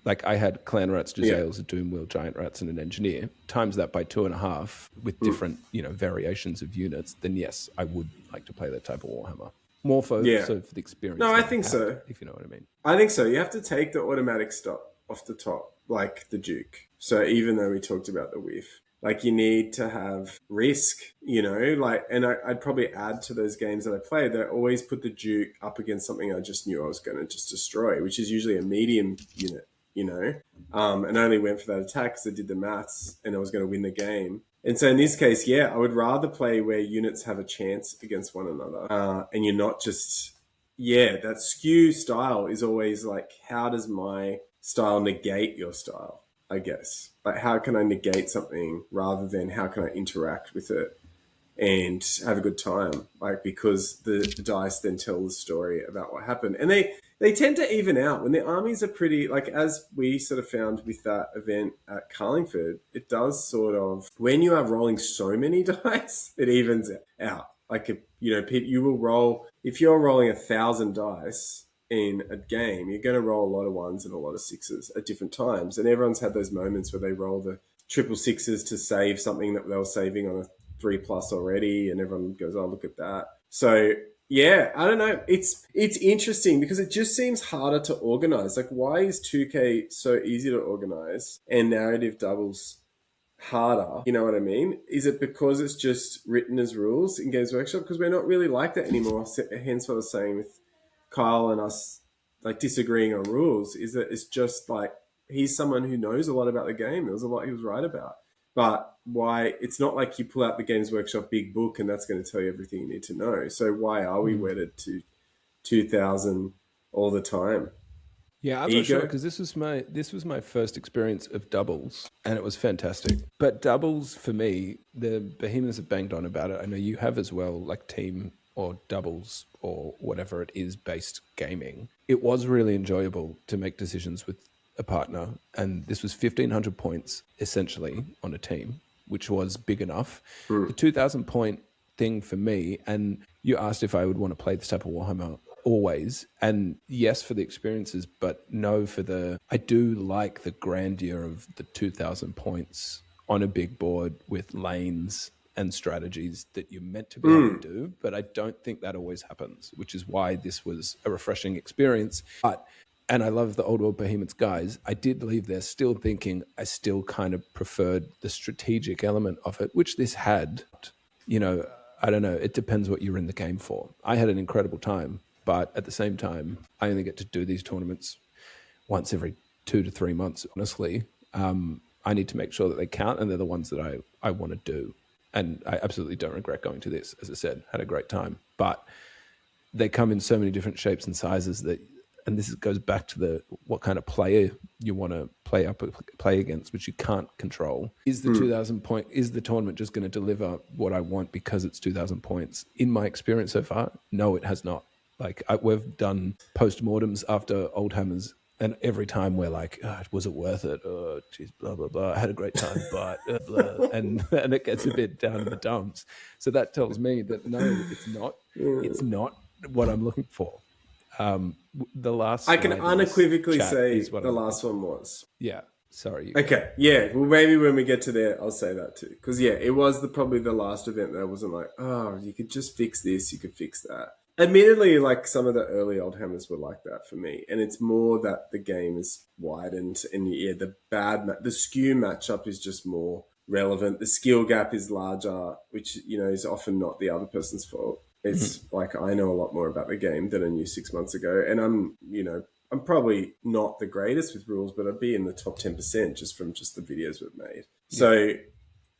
I had clan rats, Jezzails, a doom wheel, giant rats, and an engineer. Times that by 2.5 with different variations of units. Then yes, I would like to play that type of Warhammer. More for the experience. No, I think so. If you know what I mean. I think so. You have to take the automatic stop off the top, like the Duke. So even though we talked about the whiff, you need to have risk, and I'd probably add to those games that I played that I always put the Duke up against something I just knew I was going to just destroy, which is usually a medium unit, and I only went for that attack because I did the maths and I was going to win the game. And so in this case, I would rather play where units have a chance against one another. And you're not just, that skew style is always how does my style negate your style, I guess? How can I negate something rather than how can I interact with it and have a good time? Because the dice then tell the story about what happened. And they tend to even out when the armies are pretty, as we sort of found with that event at Carlingford, it does sort of, when you are rolling so many dice, it evens out. You will roll, if you're rolling 1,000 dice in a game, you're going to roll a lot of 1s and a lot of 6s at different times. And everyone's had those moments where they roll the triple 6s to save something that they were saving on 3+ already, and everyone goes, "Oh, look at that." So yeah, I don't know. It's interesting because it just seems harder to organize. Like, why is 2K so easy to organize and narrative doubles harder? You know what I mean? Is it because it's just written as rules in Games Workshop? Because we're not really like that anymore. Hence what I was saying with Kyle and us, like, disagreeing on rules, is that it's just like, he's someone who knows a lot about the game. There was a lot he was right about. But why, it's not like you pull out the Games Workshop big book and that's going to tell you everything you need to know. So why are we wedded to 2000 all the time? Yeah, I'm not sure, Ego? because this was my first experience of doubles, and it was fantastic. But doubles for me, the behemoths have banged on about it. I know you have as well, like team or doubles or whatever it is based gaming. It was really enjoyable to make decisions with a partner, and this was 1,500 points essentially on a team, which was big enough. The 2,000 point thing for me, and you asked if I would want to play this type of Warhammer always, and yes for the experiences, but no for the, I do like the grandeur of the 2,000 points on a big board with lanes and strategies that you're meant to be able to do, but I don't think that always happens, which is why this was a refreshing experience. And I love the Old World Behemoths guys. I did leave there still thinking I still kind of preferred the strategic element of it, which this had. You know, I don't know. It depends what you're in the game for. I had an incredible time, but at the same time, I only get to do these tournaments once every 2 to 3 months, honestly. I need to make sure that they count, and they're the ones that I want to do. And I absolutely don't regret going to this. As I said, had a great time. But they come in so many different shapes and sizes that, and this goes back to the what kind of player you want to play against, which you can't control. Is the 2,000 point, is the tournament just going to deliver what I want because it's 2,000 points? In my experience so far, no, it has not. Like, we've done post-mortems after Old Hammers, and every time we're like, oh, was it worth it? Oh, geez, blah, blah, blah. I had a great time, but blah. And it gets a bit down in the dumps. So that tells me that no, it's not. It's not what I'm looking for. The last I can unequivocally say the last one was. Yeah, sorry. Okay, yeah. Well, maybe when we get to there, I'll say that too. Because yeah, it was probably the last event that I wasn't like, oh, you could just fix this, you could fix that. Admittedly, like, some of the early Old Hammers were like that for me, and it's more that the game is widened, and yeah, the skew matchup is just more relevant. The skill gap is larger, which, you know, is often not the other person's fault. It's like, I know a lot more about the game than I knew 6 months ago, and I'm probably not the greatest with rules, but I'd be in the top 10% just from the videos we've made. Yeah. So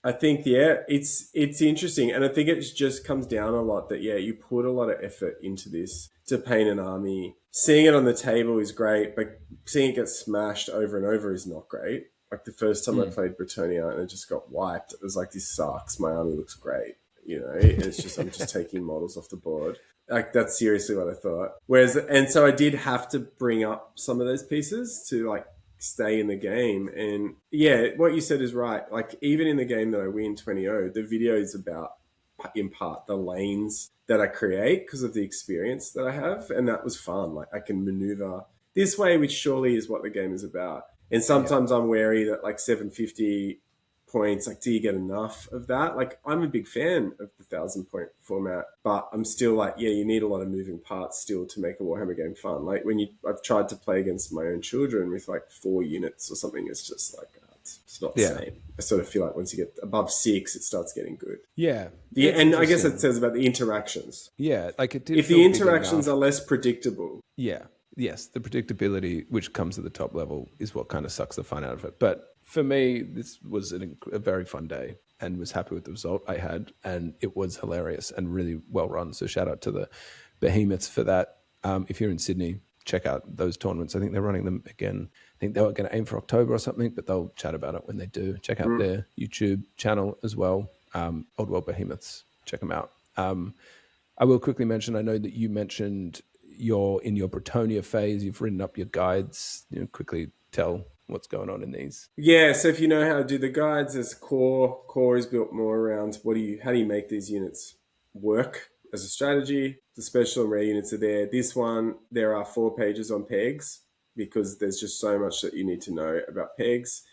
I think, yeah, it's interesting. And I think it just comes down a lot that, yeah, you put a lot of effort into this to paint an army. Seeing it on the table is great, but seeing it get smashed over and over is not great. Like, the first time I played Britannia and it just got wiped, it was like, this sucks. My army looks great. You know, it's just, I'm just taking models off the board. Like, that's seriously what I thought. And so I did have to bring up some of those pieces to, like, stay in the game. And yeah, what you said is right. Like, even in the game that I win 20-0, the video is about, in part, the lanes that I create because of the experience that I have. And that was fun. Like, I can maneuver this way, which surely is what the game is about. And sometimes I'm wary that, like, 750 points, like, do you get enough of that? Like, I'm a big fan of the 1,000 point format, but I'm still like, yeah, you need a lot of moving parts still to make a Warhammer game fun. Like, I've tried to play against my own children with like 4 units or something, it's just like, it's not the same. I sort of feel like once you get above 6, it starts getting good. Yeah. And I guess it says about the interactions. Yeah, like, it did. If the interactions are less predictable. Yeah. Yes, the predictability, which comes at the top level, is what kind of sucks the fun out of it. But for me, this was a very fun day, and was happy with the result I had, and it was hilarious and really well run. So shout out to the Behemoths for that. If you're in Sydney, check out those tournaments. I think they're running them again. I think they were going to aim for October or something, but they'll chat about it when they do. Check out their YouTube channel as well, Old World Behemoths. Check them out. I will quickly mention, I know that you mentioned you're in your Bretonia phase. You've written up your guides. You know, quickly tell what's going on in these. Yeah, so if you know how to do the guides, there's core. Core is built more around how do you make these units work as a strategy. The special and rare units are there. This one, there are 4 pages on pegs because there's just so much that you need to know about pegs.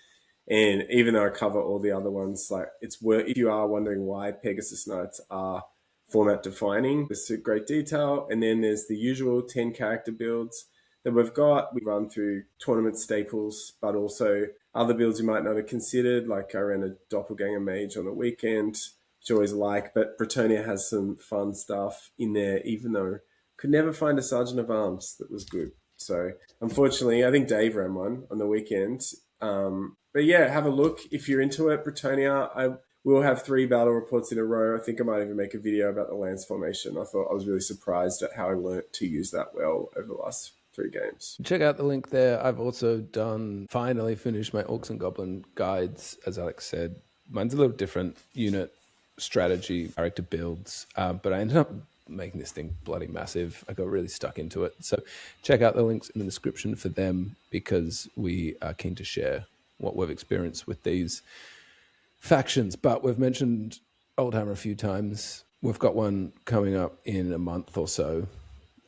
And even though I cover all the other ones, like it's worth, if you are wondering why Pegasus Knights are format defining, there's a great detail. And then there's the usual 10 character builds that we've got. We run through tournament staples, but also other builds you might not have considered. Like I ran a Doppelganger Mage on the weekend, which I always like, but Bretonia has some fun stuff in there, even though could never find a Sergeant of Arms that was good. So unfortunately, I think Dave ran one on the weekend. But yeah, have a look if you're into it. Bretonia, I will have 3 battle reports in a row. I think I might even make a video about the lance formation. I thought I was really surprised at how I learnt to use that well over the last 3 games. Check out the link there. I've also finally finished my Orcs and Goblin guides, as Alex said. Mine's a little different unit strategy, character builds, but I ended up making this thing bloody massive. I got really stuck into it. So check out the links in the description for them, because we are keen to share what we've experienced with these factions. But we've mentioned Oldhammer a few times. We've got one coming up in a month or so.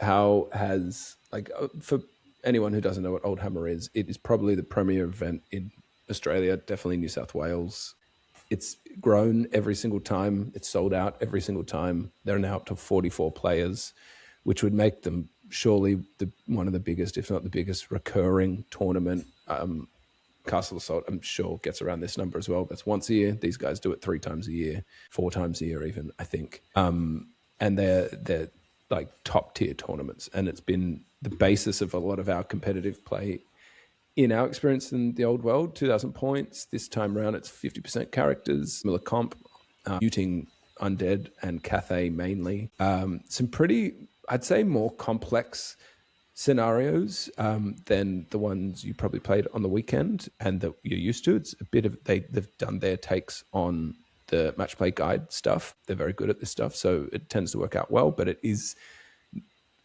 How has, like, for anyone who doesn't know what Oldhammer is, it is probably the premier event in Australia, definitely New South Wales. It's grown every single time. It's sold out every single time. They're now up to 44 players, which would make them surely one of the biggest, if not the biggest, recurring tournament. Castle Assault, I'm sure, gets around this number as well. That's once a year. These guys do it 3 times a year, 4 times a year even, I think. And they're like top tier tournaments. And it's been the basis of a lot of our competitive play in our experience in the old world. 2,000 points. This time around, it's 50% characters, Miller comp, muting undead and Cathay mainly. Some pretty, I'd say, more complex scenarios than the ones you probably played on the weekend and that you're used to. It's a bit of, they've done their takes on the match play guide stuff. They're very good at this stuff, so it tends to work out well, but it is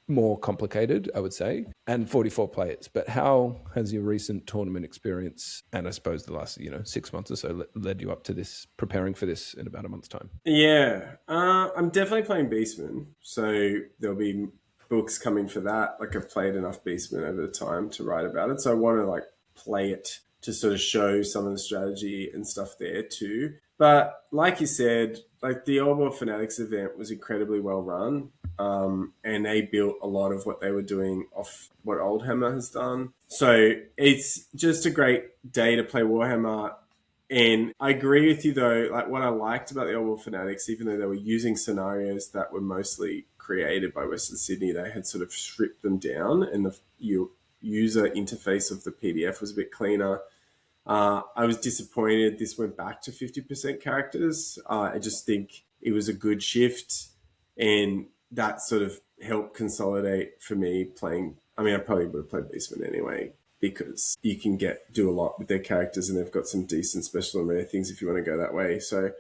more complicated, I would say, and 44 players. But how has your recent tournament experience, and I suppose the last 6 months or so, led you up to this, preparing for this in about a month's time? Yeah, I'm definitely playing Beastman, so there'll be books coming for that. Like, I've played enough Beastman over the time to write about it, so I want to play it to sort of show some of the strategy and stuff there too. But like you said, the World Fanatics event was incredibly well run. And they built a lot of what they were doing off what Oldhammer has done. So it's just a great day to play Warhammer. And I agree with you, though, what I liked about the World Fanatics, even though they were using scenarios that were mostly created by Western Sydney, they had sort of stripped them down, and the user interface of the PDF was a bit cleaner. I was disappointed this went back to 50% characters. I just think it was a good shift, and that sort of helped consolidate for me playing. I mean, I probably would have played Beastman anyway, because you can do a lot with their characters, and they've got some decent special and rare things if you want to go that way. So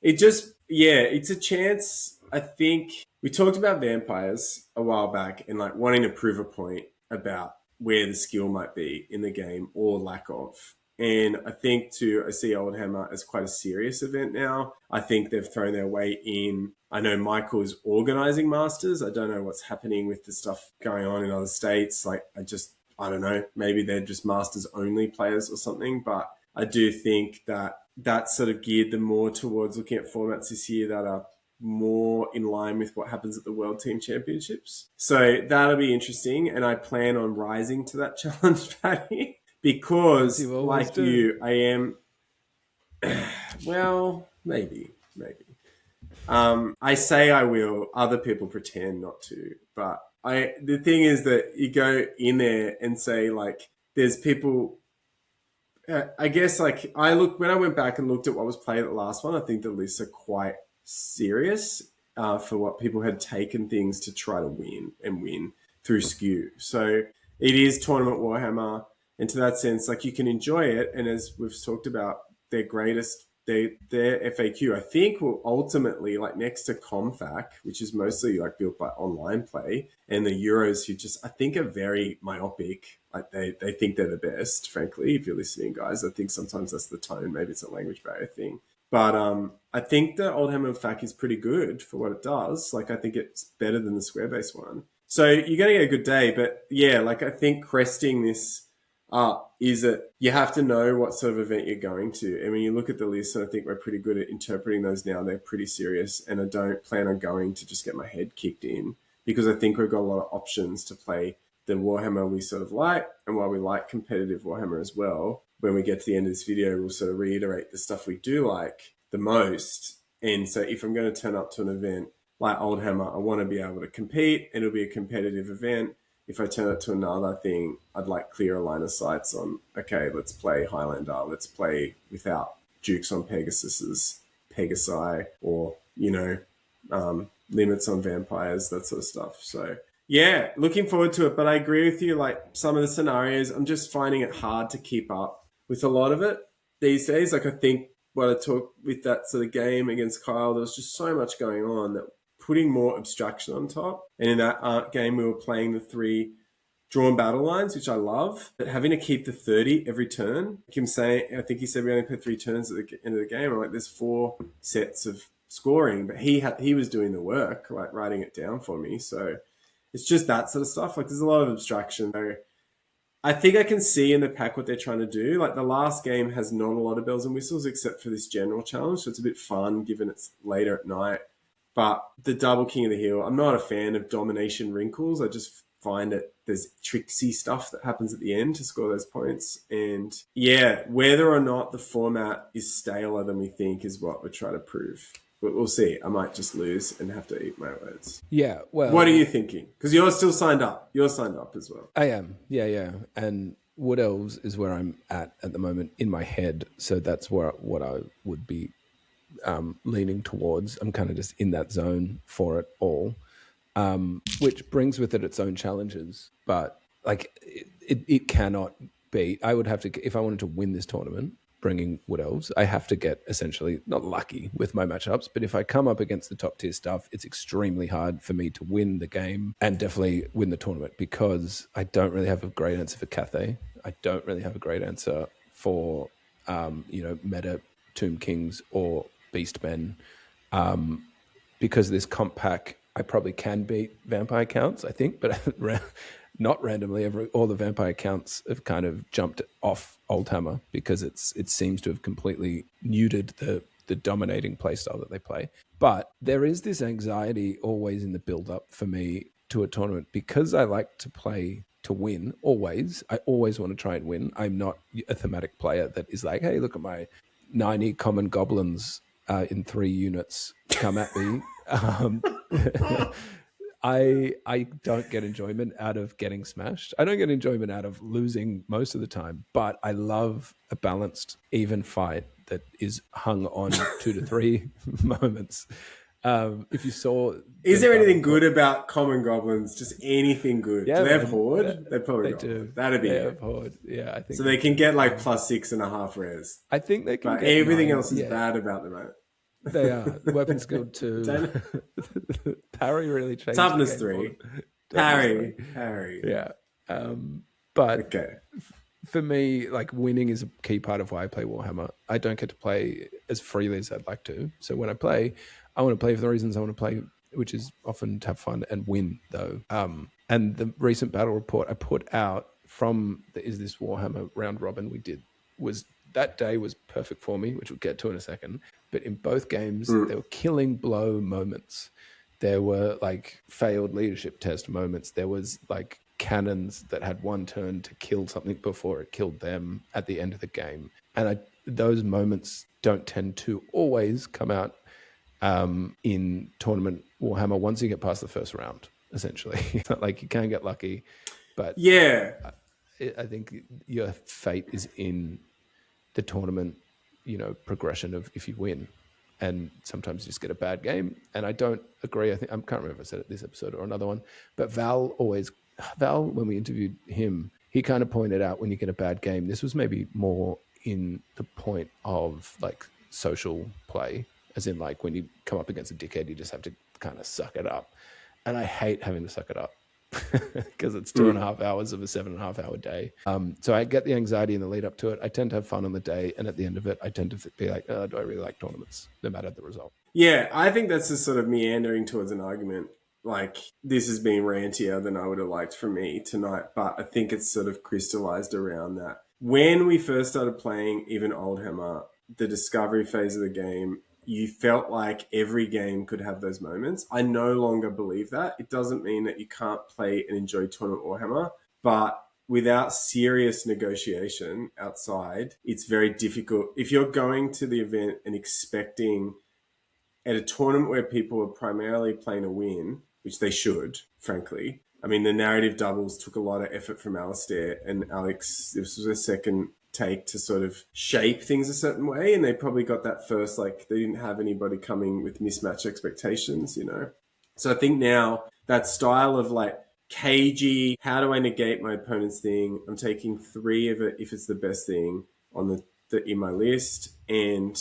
it just, it's a chance. I think we talked about vampires a while back and wanting to prove a point about where the skill might be in the game or lack of. And I think I see Oldhammer as quite a serious event now. I think they've thrown their weight in. I know Michael is organising Masters. I don't know what's happening with the stuff going on in other states. I don't know. Maybe they're just Masters only players or something. But I do think that that's sort of geared them more towards looking at formats this year that are more in line with what happens at the World Team Championships. So that'll be interesting. And I plan on rising to that challenge, Patty. Because, like you, I am, well, maybe. I say I will, other people pretend not to. But the thing is that you go in there and say, there's people, I guess, when I went back and looked at what was played at the last one, I think the lists are quite serious for what people had taken things to try to win through skew. So it is Tournament Warhammer. And to that sense, you can enjoy it. And as we've talked about, their FAQ, I think, will ultimately, next to Comfac, which is mostly built by online play, and the Euros, who just, I think, are very myopic. They think they're the best, frankly, if you're listening, guys. I think sometimes that's the tone. Maybe it's a language barrier thing. But I think the Oldhammer FAQ is pretty good for what it does. I think it's better than the Squarebase one. So you're going to get a good day. But yeah, I think cresting this is that you have to know what sort of event you're going to. And when you look at the list, and I think we're pretty good at interpreting those now, they're pretty serious. And I don't plan on going to just get my head kicked in, because I think we've got a lot of options to play the Warhammer we sort of like. And while we like competitive Warhammer as well, when we get to the end of this video, we'll sort of reiterate the stuff we do like the most. And so if I'm going to turn up to an event like Oldhammer, I want to be able to compete, and it'll be a competitive event. If I turn it to another thing, I'd like clearer line of sights on, okay, let's play Highlander, let's play without Dukes on Pegasus's Pegasi, or, limits on vampires, that sort of stuff. So yeah, looking forward to it. But I agree with you, like some of the scenarios, I'm just finding it hard to keep up with a lot of it these days. Like I think when I talked with that sort of game against Kyle, there was just so much going on that putting more abstraction on top. And in that game, we were playing the 3 drawn battle lines, which I love, but having to keep the 30 every turn. Kim saying, I think he said we only played 3 turns at the end of the game. I'm like, there's 4 sets of scoring, but he was doing the work, like writing it down for me. So it's just that sort of stuff. Like there's a lot of abstraction. So I think I can see in the pack what they're trying to do. Like the last game has not a lot of bells and whistles except for this general challenge. So it's a bit fun given it's later at night. But the Double King of the Hill, I'm not a fan of domination wrinkles. I just find that there's tricksy stuff that happens at the end to score those points. And yeah, whether or not the format is staler than we think is what we're trying to prove. But we'll see. I might just lose and have to eat my words. Yeah, well... What are you thinking? Because you're still signed up. You're signed up as well. I am, yeah. And Wood Elves is where I'm at the moment in my head. So that's what I would be leaning towards. I'm kind of just in that zone for it all, which brings with it its own challenges. But like it cannot be. I would have to, if I wanted to win this tournament, bringing Wood Elves, I have to get essentially not lucky with my matchups, but if I come up against the top tier stuff, it's extremely hard for me to win the game and definitely win the tournament, because I don't really have a great answer for Cathay. I don't really have a great answer for meta Tomb Kings or Beastmen, because this comp pack, I probably can beat vampire counts, I think, but not randomly. All the vampire counts have kind of jumped off Oldhammer because it seems to have completely neutered the dominating playstyle that they play. But there is this anxiety always in the build-up for me to a tournament, because I like to play to win always. I always want to try and win. I'm not a thematic player that is like, hey, look at my 90 common goblins in 3 units, come at me. I don't get enjoyment out of getting smashed. I don't get enjoyment out of losing most of the time, but I love a balanced, even fight that is hung on 2 to 3 moments. If you saw... Is there anything good about common goblins? Just anything good? Yeah, do they have Horde? They probably do. That'd be it. it. Have Horde. Yeah, I think so. They can get like +6.5 rares. I think they can. But everything else is bad about them, right? They are. Weapon skill 2. Parry really changed. Toughness 3. Parry. Yeah. But okay. For me, like, winning is a key part of why I play Warhammer. I don't get to play as freely as I'd like to. So when I play, I want to play for the reasons I want to play, which is often to have fun and win, though. And the recent battle report I put out from the Is This Warhammer round robin we did was... That day was perfect for me, which we'll get to in a second. But in both games, there were killing blow moments. There were like failed leadership test moments. There was like cannons that had one turn to kill something before it killed them at the end of the game. And those moments don't tend to always come out in tournament Warhammer once you get past the first round, essentially. It's not like you can get lucky, but yeah, I think your fate is in the tournament, progression of if you win, and sometimes you just get a bad game. And I don't agree. I can't remember if I said it this episode or another one, but Val, when we interviewed him, he kind of pointed out when you get a bad game, this was maybe more in the point of like social play, as in like when you come up against a dickhead, you just have to kind of suck it up. And I hate having to suck it up. Because it's 2.5 hours of a 7.5 hour day. So I get the anxiety in the lead up to it. I tend to have fun on the day. And at the end of it, I tend to be like, do I really like tournaments, no matter the result? Yeah, I think that's just sort of meandering towards an argument like this has been rantier than I would have liked for me tonight, but I think it's sort of crystallized around that. When we first started playing even Oldhammer, the discovery phase of the game, you felt like every game could have those moments. I no longer believe that. It doesn't mean that you can't play and enjoy Tournament Warhammer, but without serious negotiation outside, it's very difficult. If you're going to the event and expecting at a tournament where people are primarily playing to win, which they should, frankly. I mean, the narrative doubles took a lot of effort from Alistair and Alex. This was their second take to sort of shape things a certain way. And they probably got that first, like they didn't have anybody coming with mismatched expectations, you know? So I think now that style of like cagey, how do I negate my opponent's thing? I'm taking 3 of it if it's the best thing on the in my list. And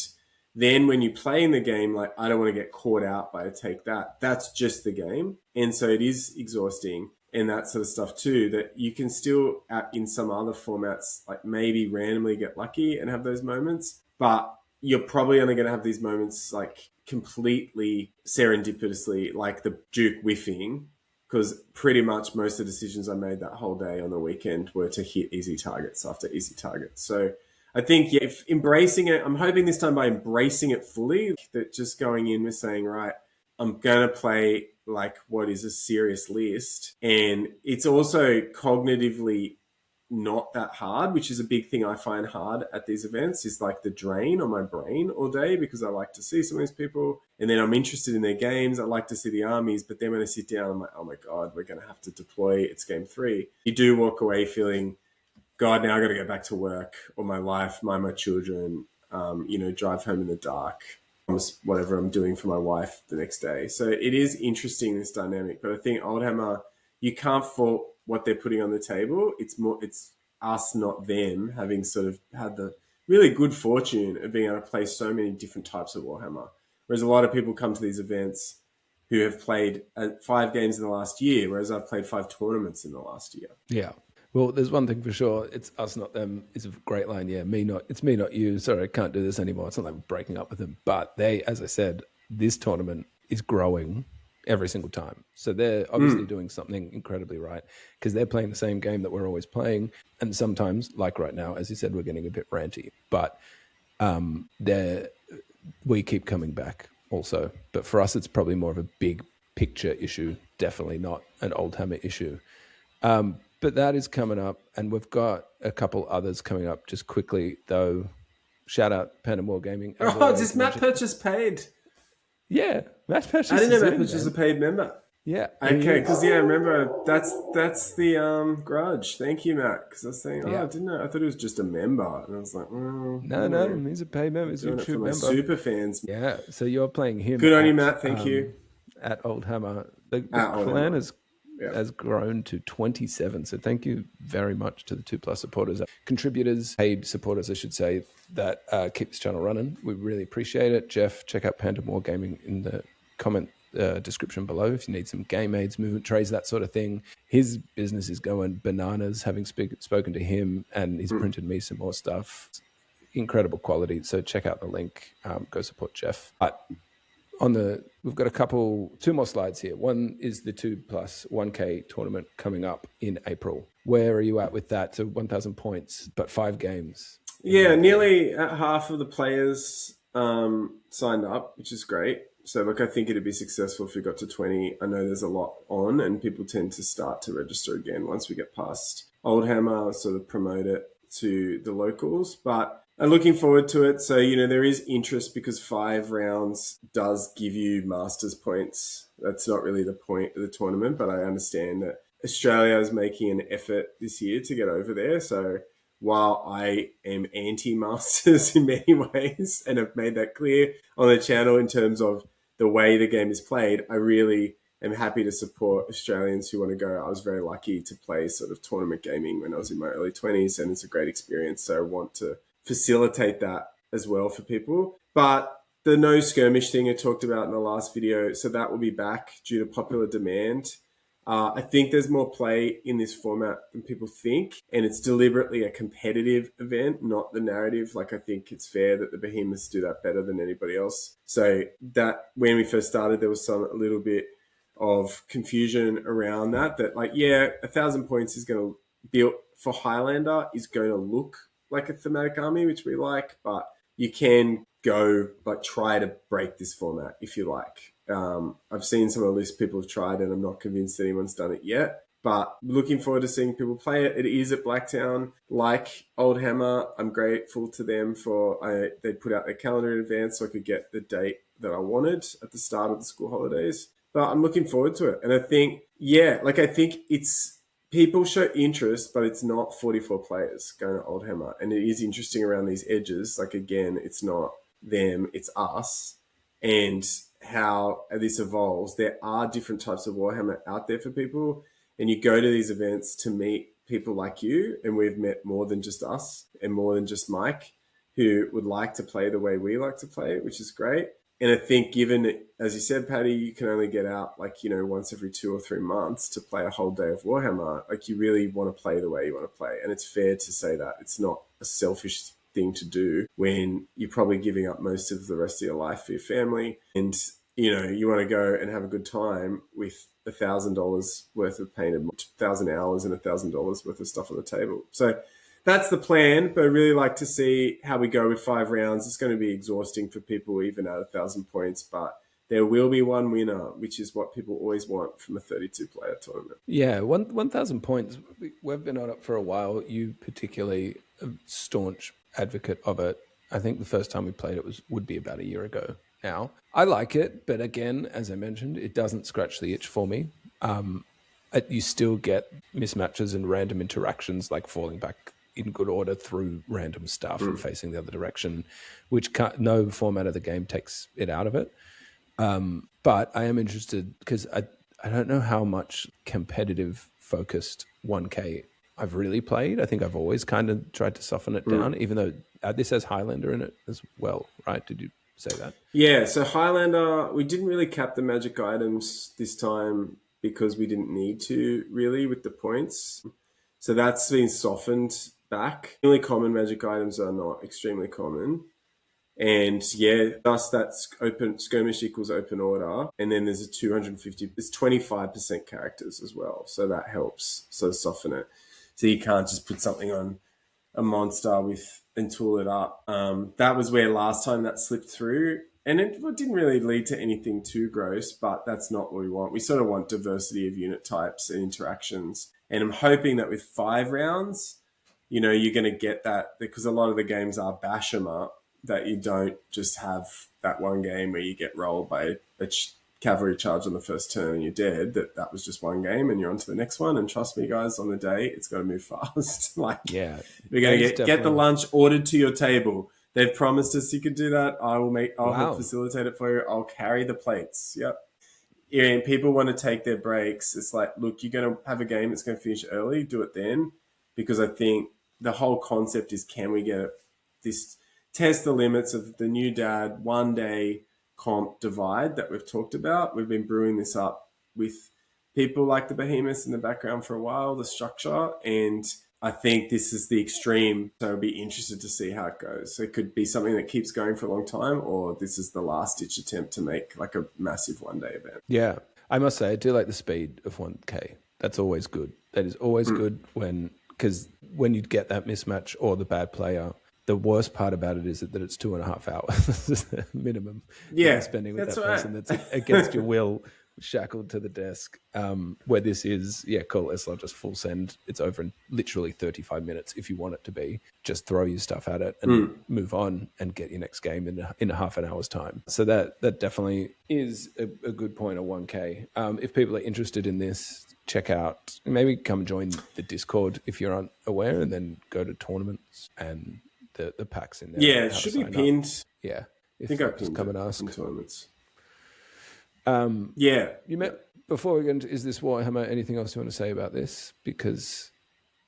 then when you play in the game, like, I don't want to get caught out by a take that. That's just the game. And so it is exhausting and that sort of stuff too, that you can still, in some other formats, like maybe randomly get lucky and have those moments. But you're probably only going to have these moments like completely serendipitously, like the Duke whiffing, because pretty much most of the decisions I made that whole day on the weekend were to hit easy targets after easy targets. So I think if embracing it, I'm hoping this time by embracing it fully, that just going in with saying, right, I'm going to play like what is a serious list. And it's also cognitively not that hard, which is a big thing I find hard at these events, is like the drain on my brain all day, because I like to see some of these people and then I'm interested in their games. I like to see the armies, but then when I sit down, I'm like, oh my God, we're going to have to deploy. It's game 3. You do walk away feeling, God, now I got to go back to work or my life, mind my children, drive home in the dark, whatever I'm doing for my wife the next day. So it is interesting, this dynamic. But I think Oldhammer, you can't fault what they're putting on the table. It's us, not them, having sort of had the really good fortune of being able to play so many different types of Warhammer. Whereas a lot of people come to these events who have played 5 games in the last year, whereas I've played 5 tournaments in the last year. Yeah. Well, there's one thing for sure. It's us, not them. It's a great line. Yeah, it's me, not you. Sorry, I can't do this anymore. It's not like we're breaking up with them. But they, as I said, this tournament is growing every single time. So they're obviously doing something incredibly right, because they're playing the same game that we're always playing. And sometimes, like right now, as you said, we're getting a bit ranty. But we keep coming back also. But for us, it's probably more of a big picture issue, definitely not an Oldhammer issue. But that is coming up, and we've got a couple others coming up just quickly, though. Shout out Pandemwargaming. Oh, is Matt Purchase paid? Yeah, Matt Purchase. I didn't know Matt Purchase is a paid member. Yeah. Okay, because remember, that's the grudge. Thank you, Matt. Because I was saying, I didn't know. I thought it was just a member, and I was like, no, he's a paid member. He's a YouTube member. Super fans. Yeah, so you're playing him. Good on you, Matt. Thank you. At Oldhammer, the clan has grown to 27. So thank you very much to the 2+ supporters, contributors, paid supporters, I should say, that keep this channel running. We really appreciate it. Jeff, check out Pandemwargaming in the comment description below if you need some game aids, movement trays, that sort of thing. His business is going bananas, having spoken to him, and he's printed me some more stuff. Incredible quality. So check out the link. Go support Jeff. But we've got 2 more slides here. One is the 2+ 1K tournament coming up in April. Where are you at with that? So 1,000 points, but 5 games. Yeah, nearly at half of the players signed up, which is great. So look, I think it'd be successful if we got to 20. I know there's a lot on, and people tend to start to register again once we get past Oldhammer, sort of promote it to the locals. But I'm looking forward to it. So, there is interest because 5 rounds does give you Masters points. That's not really the point of the tournament, but I understand that Australia is making an effort this year to get over there. So while I am anti-Masters in many ways, and I've made that clear on the channel in terms of the way the game is played, I really am happy to support Australians who want to go. I was very lucky to play sort of tournament gaming when I was in my early 20s, and it's a great experience. So I want to facilitate that as well for people. But the no skirmish thing I talked about in the last video, so that will be back due to popular demand. I think there's more play in this format than people think, and it's deliberately a competitive event, not the narrative. Like, I think it's fair that the behemoths do that better than anybody else. So that when we first started, there was a little bit of confusion around that like, yeah, 1,000 points is going to build for Highlander is going to look like a thematic army, which we like, but you can go like try to break this format if you like. I've seen some of the lists people have tried, and I'm not convinced anyone's done it yet. But looking forward to seeing people play it. It is at Blacktown, like Old Hammer. I'm grateful to them for they put out their calendar in advance so I could get the date that I wanted at the start of the school holidays. But I'm looking forward to it, and I think I think it's. People show interest, but it's not 44 players going to Old Hammer. And it is interesting around these edges. Like, again, it's not them, it's us. And how this evolves. There are different types of Warhammer out there for people. And you go to these events to meet people like you. And we've met more than just us and more than just Mike, who would like to play the way we like to play, which is great. And I think given, as you said, Paddy, you can only get out once every 2 or 3 months to play a whole day of Warhammer. Like, you really want to play the way you want to play. And it's fair to say that it's not a selfish thing to do when you're probably giving up most of the rest of your life for your family. And, you want to go and have a good time with $1,000 worth of painted, 1,000 hours and $1,000 worth of stuff on the table. So that's the plan, but I really like to see how we go with 5 rounds. It's going to be exhausting for people even at 1,000 points, but there will be one winner, which is what people always want from a 32-player tournament. Yeah, 1,000 points. We've been on it for a while. You particularly a staunch advocate of it. I think the first time we played it would be about a year ago now. I like it, but again, as I mentioned, it doesn't scratch the itch for me. You still get mismatches and random interactions, like falling back in good order through random stuff and facing the other direction, which no format of the game takes it out of it. But I am interested because I don't know how much competitive focused 1K I've really played. I think I've always kind of tried to soften it down, even though this has Highlander in it as well, right? Did you say that? Yeah, so Highlander, we didn't really cap the magic items this time because we didn't need to really with the points. So that's been softened back. Really common magic items are not extremely common. And yeah, thus that's open skirmish equals open order. And then there's there's 25% characters as well. So that helps soften it. So you can't just put something on a monster and tool it up. That was where last time that slipped through. And it didn't really lead to anything too gross, but that's not what we want. We sort of want diversity of unit types and interactions. And I'm hoping that with 5 rounds, you're going to get that, because a lot of the games are bash 'em up, that you don't just have that one game where you get rolled by a cavalry charge on the first turn and you're dead. That was just one game and you're on to the next one. And trust me, guys, on the day, it's got to move fast. We're going to get the lunch ordered to your table. They've promised us you could do that. I'll help facilitate it for you. I'll carry the plates. Yep. And people want to take their breaks. It's like, look, you're going to have a game that's going to finish early. Do it then. Because I think the whole concept is, can we get this, test the limits of the new dad 1 day comp divide that we've talked about. We've been brewing this up with people like the behemoths in the background for a while, the structure. And I think this is the extreme. So I'd be interested to see how it goes. So it could be something that keeps going for a long time, or this is the last ditch attempt to make like a massive 1 day event. Yeah. I must say, I do like the speed of 1K. That's always good. That is always good because when you get that mismatch or the bad player, the worst part about it is that it's 2.5 hours minimum. Yeah, spending with that person that's against your will, shackled to the desk. Where this is, cool. It's not just full send. It's over in literally 35 minutes if you want it to be. Just throw your stuff at it and move on and get your next game in a half an hour's time. So that definitely is a good point of 1K. If people are interested in this, check out, maybe come join the Discord if you're unaware, and then go to tournaments and the packs in there. Yeah, it should be pinned. Up. Yeah. I think I pinned come and ask. Tournaments. You met before we get into, is this Warhammer? Anything else you want to say about this? Because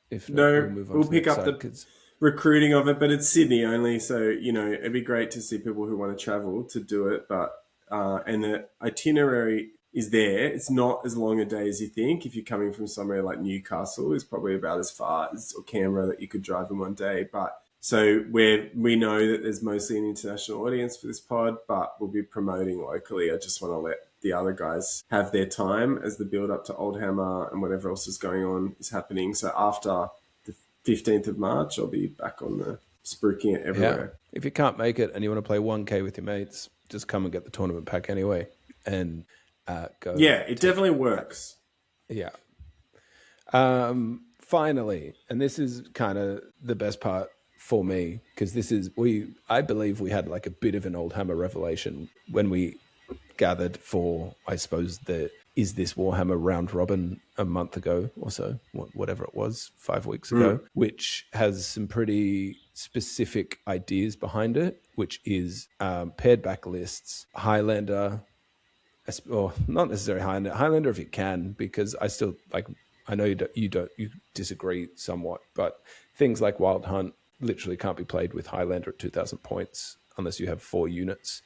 if not, we'll move on. We'll pick up the recruiting of it, but it's Sydney only, so it'd be great to see people who want to travel to do it. But and the itinerary is there. It's not as long a day as you think. If you're coming from somewhere like Newcastle, it's probably about as far as Canberra that you could drive in 1 day. But so we know that there's mostly an international audience for this pod, but we'll be promoting locally. I just want to let the other guys have their time as the build up to Oldhammer and whatever else is going on is happening. So after the 15th of March, I'll be back on the spruiking it everywhere. Yeah. If you can't make it and you want to play 1K with your mates, just come and get the tournament pack anyway and go. Yeah, it definitely works. Yeah. Finally, and this is kind of the best part for me, because I believe we had like a bit of an Oldhammer revelation when we gathered for, I suppose, Is This Warhammer round robin a month ago or so, whatever it was, 5 weeks ago, which has some pretty specific ideas behind it, which is paired back lists, Highlander, or not necessarily Highlander if you can, because I still like, I know you disagree somewhat, but things like Wild Hunt literally can't be played with Highlander at 2,000 points unless you have 4 units.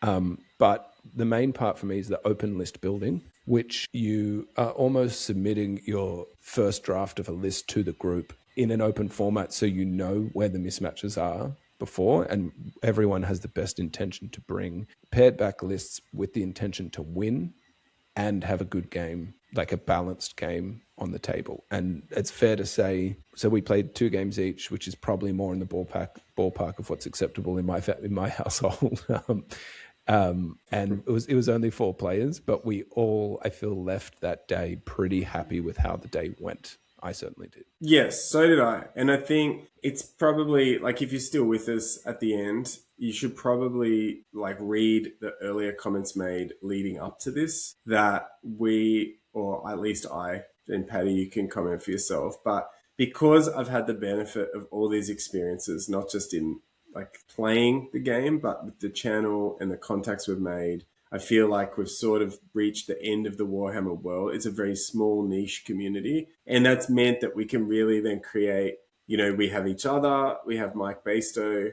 But the main part for me is the open list building, which you are almost submitting your first draft of a list to the group in an open format, so you know where the mismatches are before, and everyone has the best intention to bring paired back lists with the intention to win and have a good game, like a balanced game on the table. And it's fair to say, so we played 2 games each, which is probably more in the ballpark of what's acceptable in my household. And it was only 4 players, but we all, I feel, left that day pretty happy with how the day went. I certainly did. Yes, so did I. And I think it's probably, like, if you're still with us at the end, you should probably like read the earlier comments made leading up to this, that we, or at least I, and Patty, you can comment for yourself, but because I've had the benefit of all these experiences, not just in like playing the game, but with the channel and the contacts we've made, I feel like we've sort of reached the end of the Warhammer world. It's a very small niche community. And that's meant that we can really then create, we have each other, we have Mike Bastow,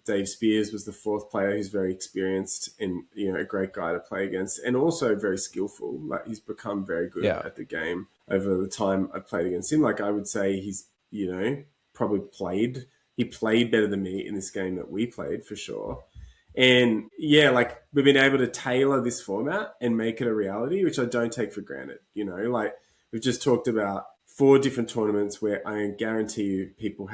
Dave Spears was the 4th player who's very experienced and, a great guy to play against, and also very skillful. Like, he's become very good at the game over the time I played against him. Like, I would say he's, probably he played better than me in this game that we played, for sure. And yeah, like, we've been able to tailor this format and make it a reality, which I don't take for granted. Like, we've just talked about 4 different tournaments where I guarantee you people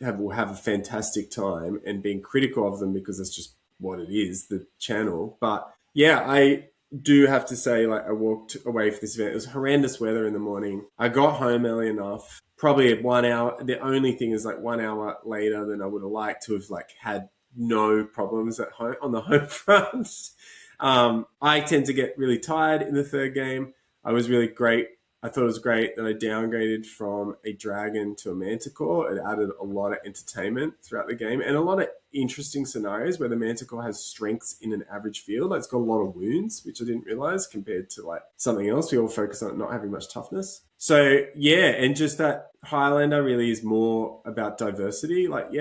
will have a fantastic time, and being critical of them because that's just what it is, the channel. But yeah, I do have to say, like, I walked away from this event. It was horrendous weather in the morning. I got home early enough, probably 1 hour. The only thing is, like, 1 hour later than I would have liked to have, like, had no problems at home on the home front. I tend to get really tired in the 3rd game. I was really great. I thought it was great that I downgraded from a dragon to a manticore. It added a lot of entertainment throughout the game and a lot of interesting scenarios where the manticore has strengths in an average field. Like, it's got a lot of wounds, which I didn't realize, compared to like something else. We all focus on it not having much toughness. So yeah, and just that Highlander really is more about diversity. Like,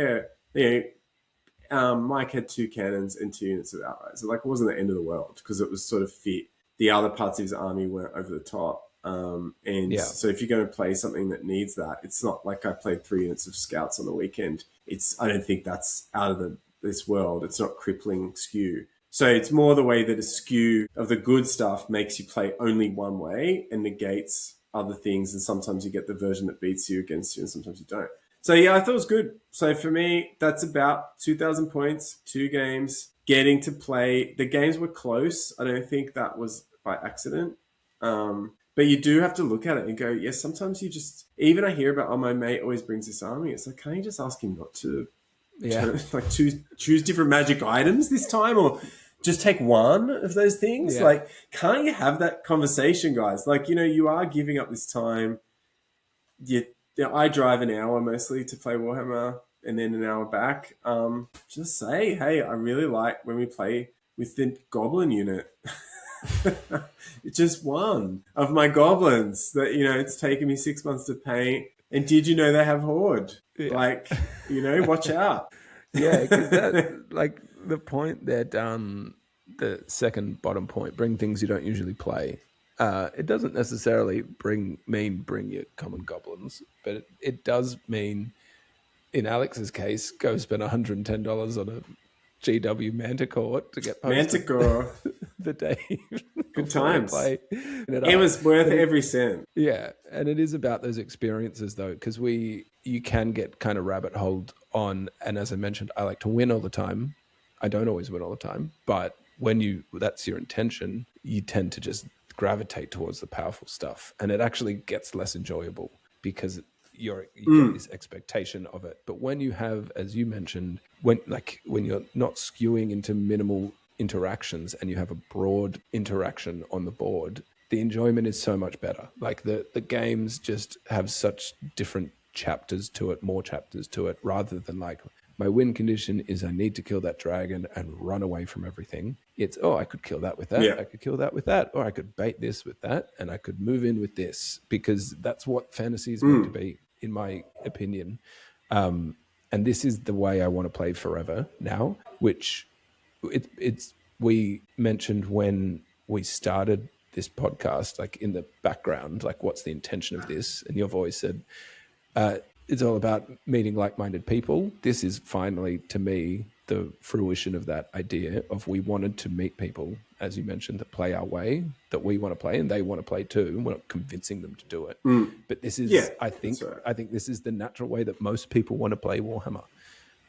Mike had 2 cannons and 2 units of allies. So, like, it wasn't the end of the world because it was sort of fit. The other parts of his army weren't over the top. So if you're going to play something that needs that, it's not like I played 3 units of scouts on the weekend. I don't think that's out of this world. It's not crippling skew. So it's more the way that a skew of the good stuff makes you play only one way and negates other things. And sometimes you get the version that beats you against you, and sometimes you don't. So yeah, I thought it was good. So for me, that's about 2,000 points, 2 games, getting to play. The games were close. I don't think that was by accident. But you do have to look at it and go, yes, sometimes you just, even I hear about, my mate always brings this army. It's like, can't you just ask him not to choose different magic items this time, or just take one of those things? Yeah. Like, can't you have that conversation, guys? Like, you are giving up this time. I drive an hour mostly to play Warhammer and then an hour back. Just say, hey, I really like when we play with the goblin unit. It's just one of my goblins that, it's taken me 6 months to paint. And did you know they have Horde? Yeah. Like, watch out. Yeah, because that, like, the point there down the second bottom point, bring things you don't usually play. It doesn't necessarily bring your common goblins, but it does mean, in Alex's case, go spend $110 on a GW Manticore to get posted Manticore the day. Good before I times. play. It was worth every cent. Yeah, and it is about those experiences though, because you can get kind of rabbit holed on, and as I mentioned, I like to win all the time. I don't always win all the time, but when that's your intention, you tend to just gravitate towards the powerful stuff, and it actually gets less enjoyable because you get this expectation of it. But when you have, as you mentioned, when you're not skewing into minimal interactions and you have a broad interaction on the board, the enjoyment is so much better. Like the games just have such different chapters to it, more chapters to it, rather than like my win condition is I need to kill that dragon and run away from everything. It's, I could kill that with that. Yeah. I could kill that with that. Or I could bait this with that. And I could move in with this, because that's what fantasy is meant to be, in my opinion. And this is the way I want to play forever now, which we mentioned when we started this podcast, like in the background, like what's the intention of this? And you've always said, it's all about meeting like-minded people. This is finally, to me, the fruition of that idea of we wanted to meet people, as you mentioned, that play our way, that we want to play and they want to play too. We're not convincing them to do it. But this is, I think this is the natural way that most people want to play Warhammer.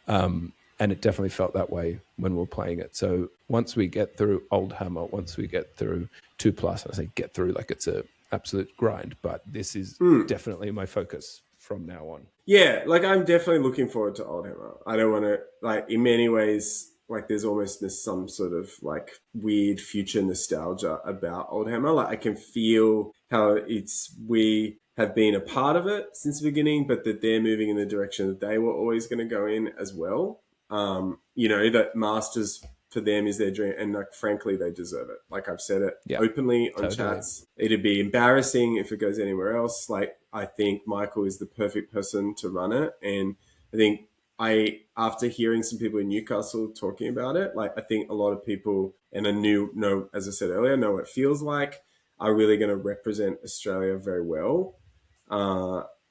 And it definitely felt that way when we were playing it. So once we get through Old Hammer, once we get through 2+, I say get through like it's a absolute grind, but this is definitely my focus from now on. Yeah, like I'm definitely looking forward to Old Hammer. I don't want to, like, in many ways, like there's almost some sort of like weird future nostalgia about Old Hammer. Like I can feel how we have been a part of it since the beginning, but that they're moving in the direction that they were always going to go in as well. That Masters for them is their dream, and like frankly they deserve it. Like I've said it openly on chats. It'd be embarrassing if it goes anywhere else. Like I think Michael is the perfect person to run it, and I think after hearing some people in Newcastle talking about it, like I think a lot of people, and as I said earlier, know what it feels like, are really going to represent Australia very well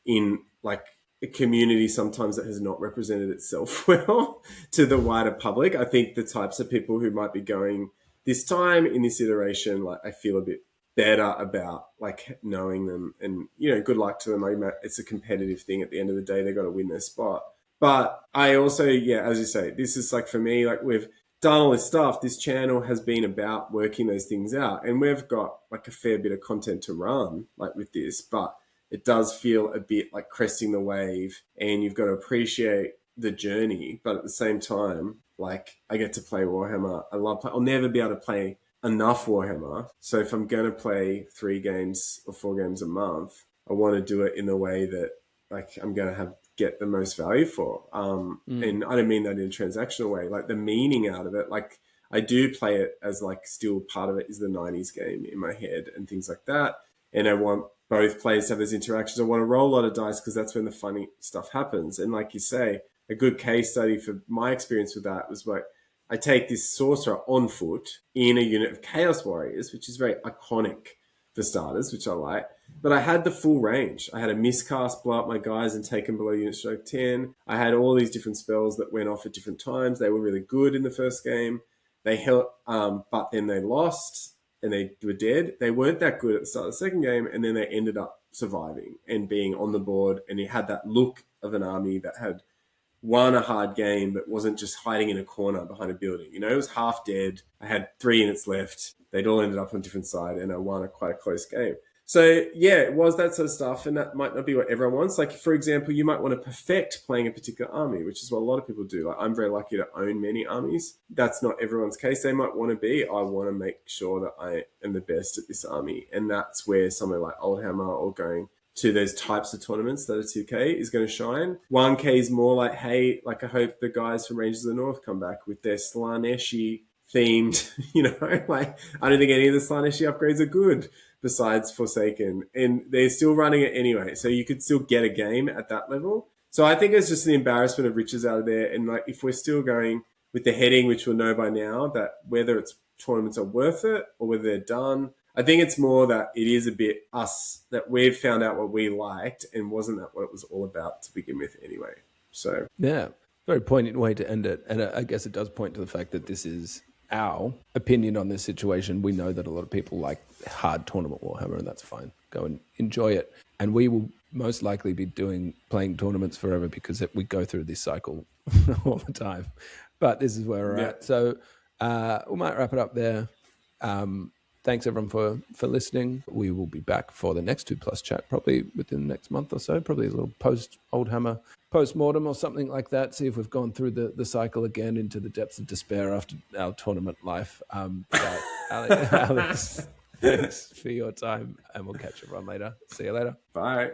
in like a community sometimes that has not represented itself well to the wider public. I think the types of people who might be going this time in this iteration, like I feel a bit better about like knowing them, and good luck to them. It's a competitive thing at the end of the day. They've got to win their spot. But I also, as you say, this is like for me, like we've done all this stuff. This channel has been about working those things out, and we've got like a fair bit of content to run like with this, but it does feel a bit like cresting the wave, and you've got to appreciate the journey. But at the same time, like I get to play Warhammer. I'll never be able to play enough Warhammer. So if I'm going to play 3 games or 4 games a month, I want to do it in a way that like I'm going to get the most value for. And I don't mean that in a transactional way, like the meaning out of it. Like I do play it as like still part of it is the 90s game in my head and things like that. And I want both players to have those interactions. I want to roll a lot of dice because that's when the funny stuff happens. And like you say, a good case study for my experience with that was like I take this sorcerer on foot in a unit of Chaos Warriors, which is very iconic for starters, which I like. But I had the full range. I had a miscast, blow up my guys and take them below unit stroke 10. I had all these different spells that went off at different times. They were really good in the first game. They held, but then they lost and they were dead. They weren't that good at the start of the second game, and then they ended up surviving and being on the board. And it had that look of an army that had won a hard game, but wasn't just hiding in a corner behind a building. It was half dead. I had 3 units left. They'd all ended up on a different side, and I won quite a close game. So, yeah, it was that sort of stuff, and that might not be what everyone wants. Like, for example, you might want to perfect playing a particular army, which is what a lot of people do. Like, I'm very lucky to own many armies. That's not everyone's case. They might want to be, I want to make sure that I am the best at this army. And that's where somewhere like Old Hammer or going to those types of tournaments that are 2K is going to shine. 1K is more like, hey, like I hope the guys from Rangers of the North come back with their Slaneshi themed, like I don't think any of the Slaneshi upgrades are good besides Forsaken, and they're still running it anyway. So you could still get a game at that level. So I think it's just an embarrassment of riches out there. And like, if we're still going with the heading, which we'll know by now, that whether it's tournaments are worth it or whether they're done, I think it's more that it is a bit us, that we've found out what we liked, and wasn't that what it was all about to begin with anyway. So yeah, very poignant way to end it. And I guess it does point to the fact that this is our opinion on this situation. We know that a lot of people like hard tournament Warhammer, and that's fine. Go and enjoy it. And we will most likely be playing tournaments forever because we go through this cycle all the time. But this is where we're at. So we might wrap it up there. Thanks everyone for listening. We will be back for the next 2+ chat probably within the next month or so, probably a little post-Old Hammer post-mortem or something like that. See if we've gone through the cycle again into the depths of despair after our tournament life. But Alex, thanks for your time, and we'll catch everyone later. See you later. Bye.